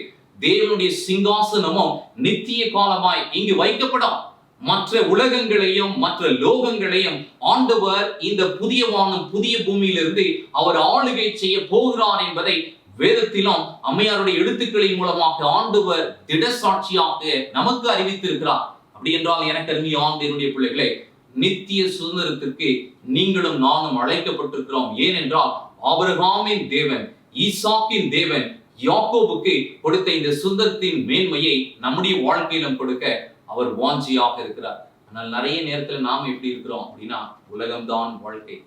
தேவனுடைய சிங்காசனமும் நித்திய காலமாய் இங்கு வைக்கப்படும். மற்ற உலகங்களையும் மற்ற லோகங்களையும் ஆண்டவர் இந்த புதிய வானம் புதிய பூமியிலிருந்து அவர் ஆளுகை செய்ய போகிறார் என்பதை வேதத்திலும் அம்மையாருடைய எழுத்துக்களின் மூலமாக ஆண்டவர் திடசாட்சியாக நமக்கு அறிவித்திருக்கிறார். அப்படி என்றால் எனக்கு அருமையான தேவனுடைய பிள்ளைகளே, நித்திய சுதந்திரத்திற்கு நீங்களும் நானும் அழைக்கப்பட்டிருக்கிறோம். ஏனென்றால் ஆபிரகாமின் தேவன், ஈசாக்கின் தேவன் யாக்கோபுக்கு கொடுத்த இந்த சுதந்திரத்தின் மேன்மையை நம்முடைய வாழ்க்கையிலும் கொடுக்க அவர் வாஞ்சியாக இருக்கிறார். ஆனால் நிறைய நேரத்தில் நாம் எப்படி இருக்கிறோம் அப்படின்னா, உலகம்தான் வாழ்க்கை,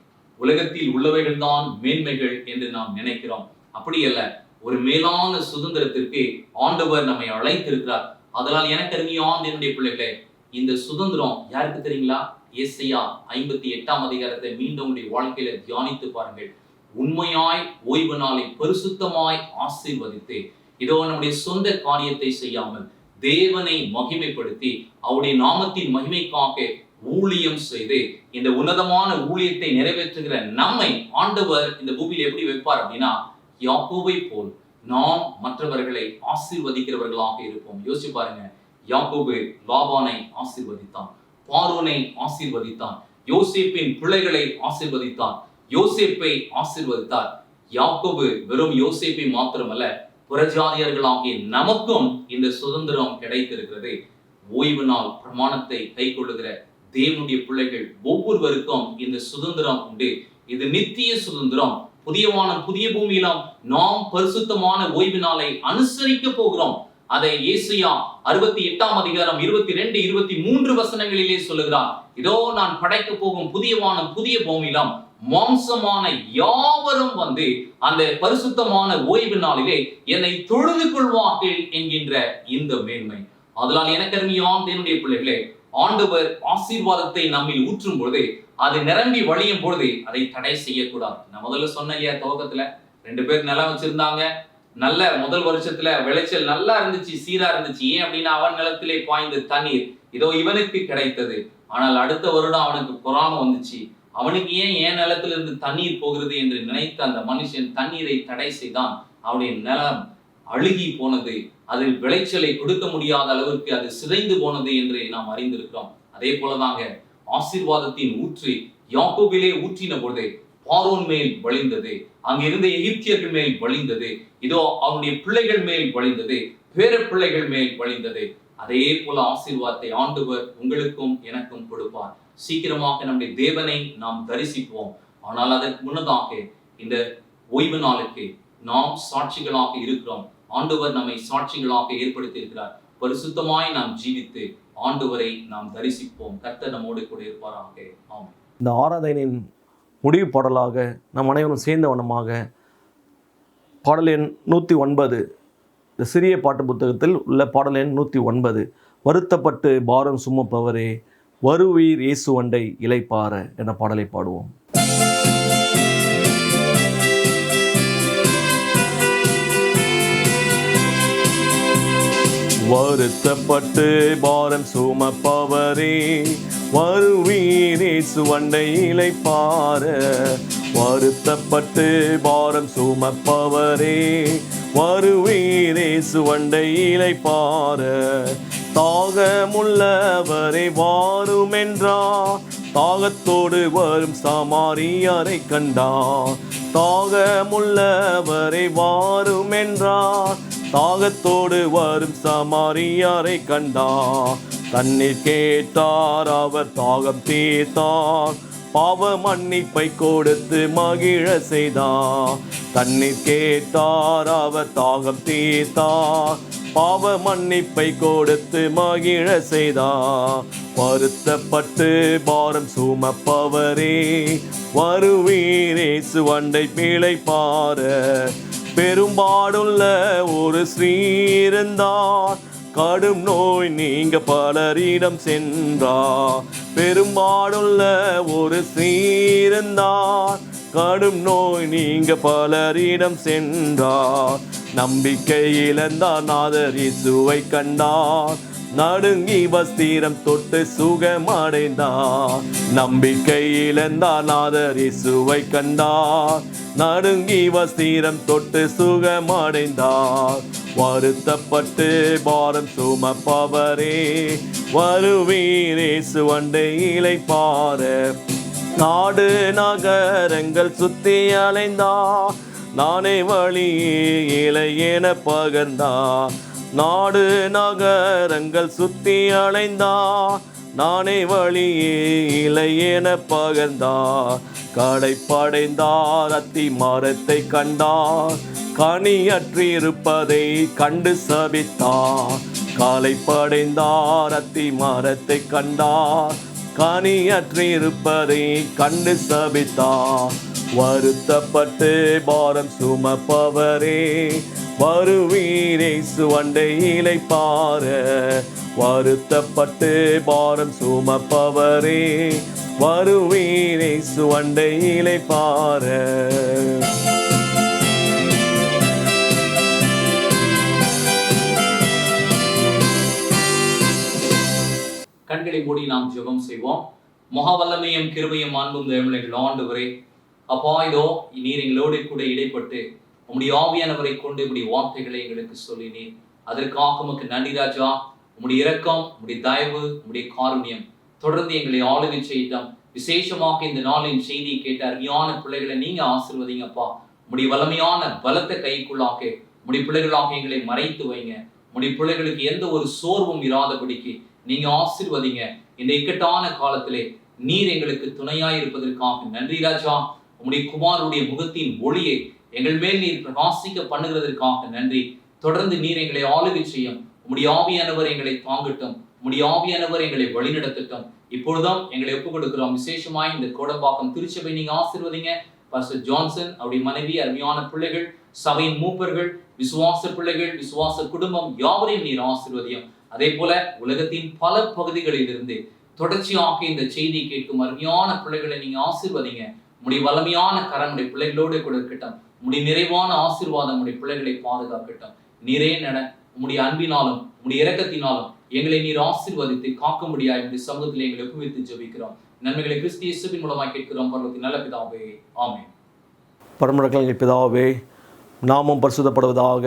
உலகத்தில் உள்ளவைகள் தான் மேன்மைகள் என்று நாம் நினைக்கிறோம். அப்படி அல்ல. ஒரு மேலான சுதந்திரத்திற்கு ஆண்டவர் நம்மை அழைத்திருக்கிறார். அதனால் எனக்கு அருமையான என்னுடைய பிள்ளைகளே, இந்த சுதந்திரம் யாருக்கு தெரியுங்களா? ஏசாயா 58 மீண்டும் உங்களுடைய வாழ்க்கையில தியானித்து பாருங்கள். உண்மையாய் ஓய்வு நாளை பரிசுத்தமாய் ஆசீர்வதித்து, இதோ நம்முடைய சொந்த காரியத்தை செய்யாமல் தேவனை மகிமைப்படுத்தி அவருடைய நாமத்தின் மகிமைக்காக ஊழியம் செய்து இந்த உன்னதமான ஊழியத்தை நிறைவேற்றுகிற நம்மை ஆண்டவர் இந்த பூமியில் எப்படி வைப்பார் அப்படின்னா, யாக்கோபை போல் நாம் மற்றவர்களை ஆசீர்வதிக்கிறவர்களாக இருப்போம். யோசிச்சு பாருங்க. யாக்கோபு லாபானை ஆசீர்வதித்தான், பார்வோனை ஆசீர்வதித்தான், யோசேப்பின் பிள்ளைகளை ஆசீர்வதித்தான், யோசேப்பை ஆசீர்வதித்தார். யாக்கோபு வெறும் யோசேப்பை மாத்திரமல்ல, புறஜாதியர்களாகிய நமக்கும் இந்த சுதந்திரம் கிடைத்திருக்கிறது. ஓய்வு நாள் பிரமாணத்தை கை கொள்ளுகிற தேவனுடைய பிள்ளைகள் ஒவ்வொருவருக்கும் இந்த சுதந்திரம் உண்டு. இது நித்திய சுதந்திரம். புதிய வானம் புதிய பூமியிலும் நாம் பரிசுத்தமான ஓய்வு நாளை அனுசரிக்க போகிறோம். அதை ஏசாயா 68 22, 23 வசனங்களிலே சொல்லுகிறார். இதோ நான் படைக்க போகும் புதிய வானம் புதிய பூமியிலும் மாம்சமான யாவரும் வந்து அந்த பரிசுத்தமான ஓய்வு நாளிலே என்னை தொழுது கொள்வார்கள் என்கின்ற இந்த மேன்மை. அதனால் எனக்கு அருமையான தேவனுடைய பிள்ளைகளே, ஆண்டவர் ஆசீர்வாதத்தை நம்மில் ஊற்றும் பொழுது, அது நிரம்பி வழியும் பொழுது அதை தடை செய்யக்கூடாது. நான் முதல்ல சொன்ன இல்லையா, துவக்கத்துல 2 பேர் நிலம் வச்சிருந்தாங்க. நல்ல முதல் வருஷத்துல விளைச்சல் நல்லா இருந்துச்சு, சீரா இருந்துச்சு. ஏன் அப்படின்னா அவன் நிலத்திலே பாய்ந்த தண்ணீர் இதோ இவனுக்கு கிடைத்தது. ஆனால் அடுத்த வருடம் அவனுக்கு பொறாமை வந்துச்சு. அவனுக்கு ஏன் என் நிலத்திலிருந்து தண்ணீர் போகிறது என்று நினைத்த அந்த மனுஷன் தண்ணீரை தடை செய்தான். அவனுடைய நிலம் அழுகி போனது, அதில் விளைச்சலை கொடுக்க முடியாத அளவிற்கு அது சிதைந்து போனது என்று நாம் அறிந்திருக்கிறோம். அதே போலதாங்க ஆசீர்வாதத்தின் ஊற்று யாக்கோபிலே ஊற்றின பொழுது பார்வோன் மேல் வழிந்தது, அங்கிருந்த எகிப்தியர்கள் மேல் வழிந்தது, இதோ அவனுடைய பிள்ளைகள் மேல் வழிந்தது, பேர பிள்ளைகள் மேல் வழிந்தது. அதே போல ஆசீர்வாதத்தை ஆண்டவர் உங்களுக்கும் எனக்கும் கொடுப்பார். சீக்கிரமாக நம்முடைய தேவனை நாம் தரிசிப்போம். ஆனால் அதற்கு முன்னதாக இந்த ஓய்வு நாளுக்கு நாம் சாட்சிகளாக இருக்கிறோம். ஆண்டவர் நம்மை சாட்சிகளாக ஏற்படுத்தி இருக்கிறார். பரிசுத்தமாய் நாம் ஜீவித்து ஆண்டவரை நாம் தரிசிப்போம். கர்த்தர் நம்மோடு கூட இருப்பாராக. ஆமென். இந்த ஆராதனையின் முடிவு பாடலாக நம் அனைவரும் சேர்ந்த வண்ணமாக பாடல் எண் 109, இந்த சிறிய பாட்டு புத்தகத்தில் உள்ள பாடல் எண் 109, வருத்தப்பட்டு பாரம் சுமப்பவரே வருவீர் இயேசு அண்டை இளைப்பாற என்ற பாடலை பாடுவோம். வருத்தப்பட்டு பாரம் சுமப்பவரே வருவீரே சுவண்டை இளைப்பார. வருத்தப்பட்டு பாரம் சுமப்பவரே வருவீரே சுவண்டை இளைப்பார. தாகமுள்ளவரை வாருமென்றார் தாகத்தோடு வரும் சமாரியரை கண்டார். தாகமுள்ளவரை வாருமென்றார் தாகத்தோடு வரும் சமாரியரை கண்டார். தண்ணீர் கேட்டார் அவர் தாகம் தீர்த்தார் பாவ மன்னிப்பை கொடுத்து மகிழ செய்தார். தண்ணீர் கேட்டார் அவர் தாகம் தீர்த்தார் பாவ மன்னிப்பை கொடுத்து மகிழ செய்தார். வருத்தப்பட்டு பாரம் சுமப்பவரே வருவீரே சுவண்டை பிழைப்பார. பெரும்பாடுள்ள ஒரு ஸ்ரீ இருந்தார் கடும் நோய் நீங்க பலரிடம் சென்றார். பெரும்பாடுள்ள ஒரு ஸ்ரீ இருந்தார் கடும் நோய் நீங்க பலரிடம் சென்றார். நம்பிக்கை இழந்தார் நாதர் இயேசுவை கண்டார் நடுங்கி வஸ்திரம் தொட்டு சுகமடைந்தார். நம்பிக்கை இழந்தார் நாதர் இயேசுவை கண்டார் நடுங்கி வஸ்திரம் தொட்டு சுகமடைந்தார். வருத்தப்பட்டு பாரம் சுமப்பவரே வருவீரே சுவண்டை இளைப்பார. நாடு நகரங்கள் சுத்தி அலைந்தார் நானே வழியே இலை என பகர்ந்தார். நாடு நகரங்கள் சுத்தி அலைந்தார் நானே வழியே இலை என பகர்ந்தார். களைப்படைந்தார் அத்தி மரத்தை கண்டார் கனியற்றிருப்பதை கண்டு சபித்தார். களைப்படைந்தார் அத்தி மரத்தை கண்டார் கனியற்றிருப்பதை கண்டு சபித்தார். வருத்தப்பட்டு பாரம் சுமப்பவரே வருவீரே சுவண்டை இளைப்பார. வருத்தப்பட்டு பாரம் சுமப்பவரே வருவீரே சுவண்டை இளைப்பார. கண்களை மூடி நாம் ஜெபம் செய்வோம். மகாவல்லமையும் கிருபையும் அன்பும் தேவனுடைய ஆண்டவரே, அப்பா இதோ நீர் எங்களோடு கூட இடைப்பட்டு உம்முடைய ஆவியானவரை கொண்டு இப்படி வார்த்தைகளை எங்களுக்கு சொல்லினீர். அதற்காக உமக்கு நன்றி ராஜா. உம்முடைய இரக்கம், உம்முடைய தயவு, உம்முடைய காருண்யம் தொடர்ந்து எங்களை ஆளுகை செய்தோம். விசேஷமாக இந்த நாளின் செய்தியை கேட்ட அருமையான பிள்ளைகளை நீங்க ஆசீர்வதிங்கப்பா. உம்முடைய வல்லமையான பலத்தை கைக்குள்ளாக்க உம்முடைய பிள்ளைகளாக எங்களை மறைத்து வைங்க. உம்முடைய பிள்ளைகளுக்கு எந்த ஒரு சோர்வும் இராதபடிக்கு நீங்க ஆசீர்வதிங்க. இந்த இக்கட்டான காலத்திலே நீர் எங்களுக்கு துணையாய் இருப்பதற்காக நன்றி ராஜா. உம்முடைய குமாரனுடைய முகத்தின் ஒளியை எங்கள் மேல் நீர் பிரகாசிக்க பண்ணுகிறதற்காக நன்றி. தொடர்ந்து நீர் எங்களை ஆளுகை செய்யும். உம்முடைய ஆவியானவர் எங்களை தாங்கட்டும். உம்முடைய ஆவியானவர் எங்களை வழிநடத்தட்டும். இப்பொழுதும் எங்களை ஒப்புக் கொடுக்கிறோம். விசேஷமாய் இந்த கோடம்பாக்கம் திருச்சபை நீங்க ஆசீர்வதிங்க. பாஸ்டர் ஜான்சன், அவருடைய மனைவி, அருமையான பிள்ளைகள், சபையின் மூப்பர்கள், விசுவாச பிள்ளைகள், விசுவாச குடும்பம் யாவரையும் நீர் ஆசீர்வதியும். அதே போல உலகத்தின் பல பகுதிகளில் இருந்து தொடர்ச்சியாக இந்த செய்தி கேட்கும் அருமையான பிள்ளைகளை நீங்க ஆசீர்வதிங்க. உம்முடைய வல்லமையான கரம் உடைய பிள்ளைகளோடு கூட இருக்கட்டும். உம்முடைய நிறைவான ஆசீர்வாதம் உடைய பிள்ளைகளை பாதுகாக்கட்டும். நீரே நட உம்முடைய அன்பினாலும் உம்முடைய இரக்கத்தினாலும் எங்களை நீர் ஆசீர்வதித்து காக்க முடியாது. உடைய சமூகத்தில் எங்களை ஒப்புவித்து ஜெபிக்கிறோம். நன்மைகளை கிறிஸ்து இயேசுவின் மூலமாக கேட்கிறோம் பரலோகத்தின் நல்ல பிதாவே, ஆமென். பரமண்டலங்களின் பிதாவே, நாமம் பரிசுத்தப்படுவதாக,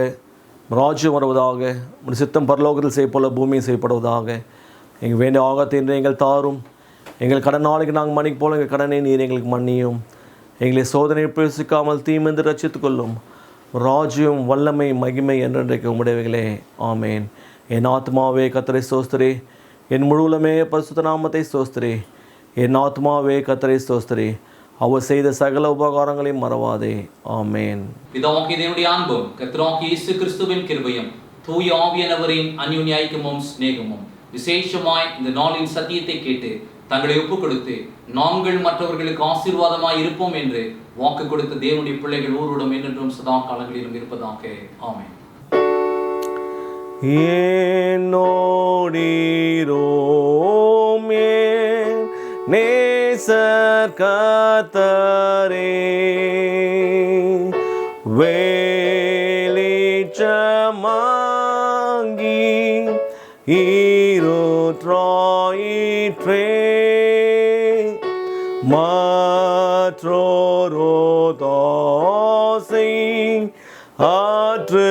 ராஜ்யம் வருவதாக, உடைய சித்தம் பரலோகத்தில் செய்யப்போல பூமியில் செய்யப்படுவதாக. எங்கள் வேண்டிய ஆகத்தை இன்று எங்கள் தாரும். எங்கள் கடன் நாளைக்கு நாங்கள் மன்னிக்கு போல எங்கள் கடனை நீர் எங்களுக்கு மன்னியும். எங்களை சோதனை பிரவேசிக்காமல் தீமிருந்து ரட்சித்துக் கொள்ளும். ராஜ்யம், வல்லமை, மகிமை என்றென்றைக்கு உம்முடையவைகளே, ஆமேன். என் ஆத்மாவே கர்த்தரை ஸ்தோத்திரே, என் முழுவலுமே பரிசுத்த நாமத்தை ஸ்தோத்திரே. என் ஆத்மாவே கர்த்தரை ஸ்தோத்திரே, அவர் செய்த சகல உபகாரங்களையும் மறவாதே, ஆமேன். பிதாவாகிய தேவனுடைய அன்பும் கர்த்தராகிய இயேசு கிறிஸ்துவின் கிருபையும் தூய ஆவியானவரின் அந்யோன்ய ஐக்கியமும் சிநேகமும் விசேஷமாய் இந்த நாளின் சத்தியத்தை கேட்டு தங்களை ஒப்புக் கொடுத்து நாங்கள் மற்றவர்களுக்கு ஆசீர்வாதமாய் இருப்போம் என்று வாக்கு கொடுத்த தேவனுடைய பிள்ளைகள் ஊருடன் என்றும் சதா காலங்களிலும் இருப்பதாக, ஆமென். நேசர் கர்த்தரே, வெளிச்சமாங்கி ஈருற்றாயிற்றே மற்றொரு தோசை ஆற்று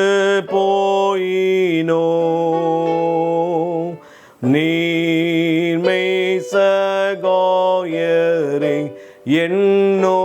போயினோ நீர்மை சகோயரே என்னோ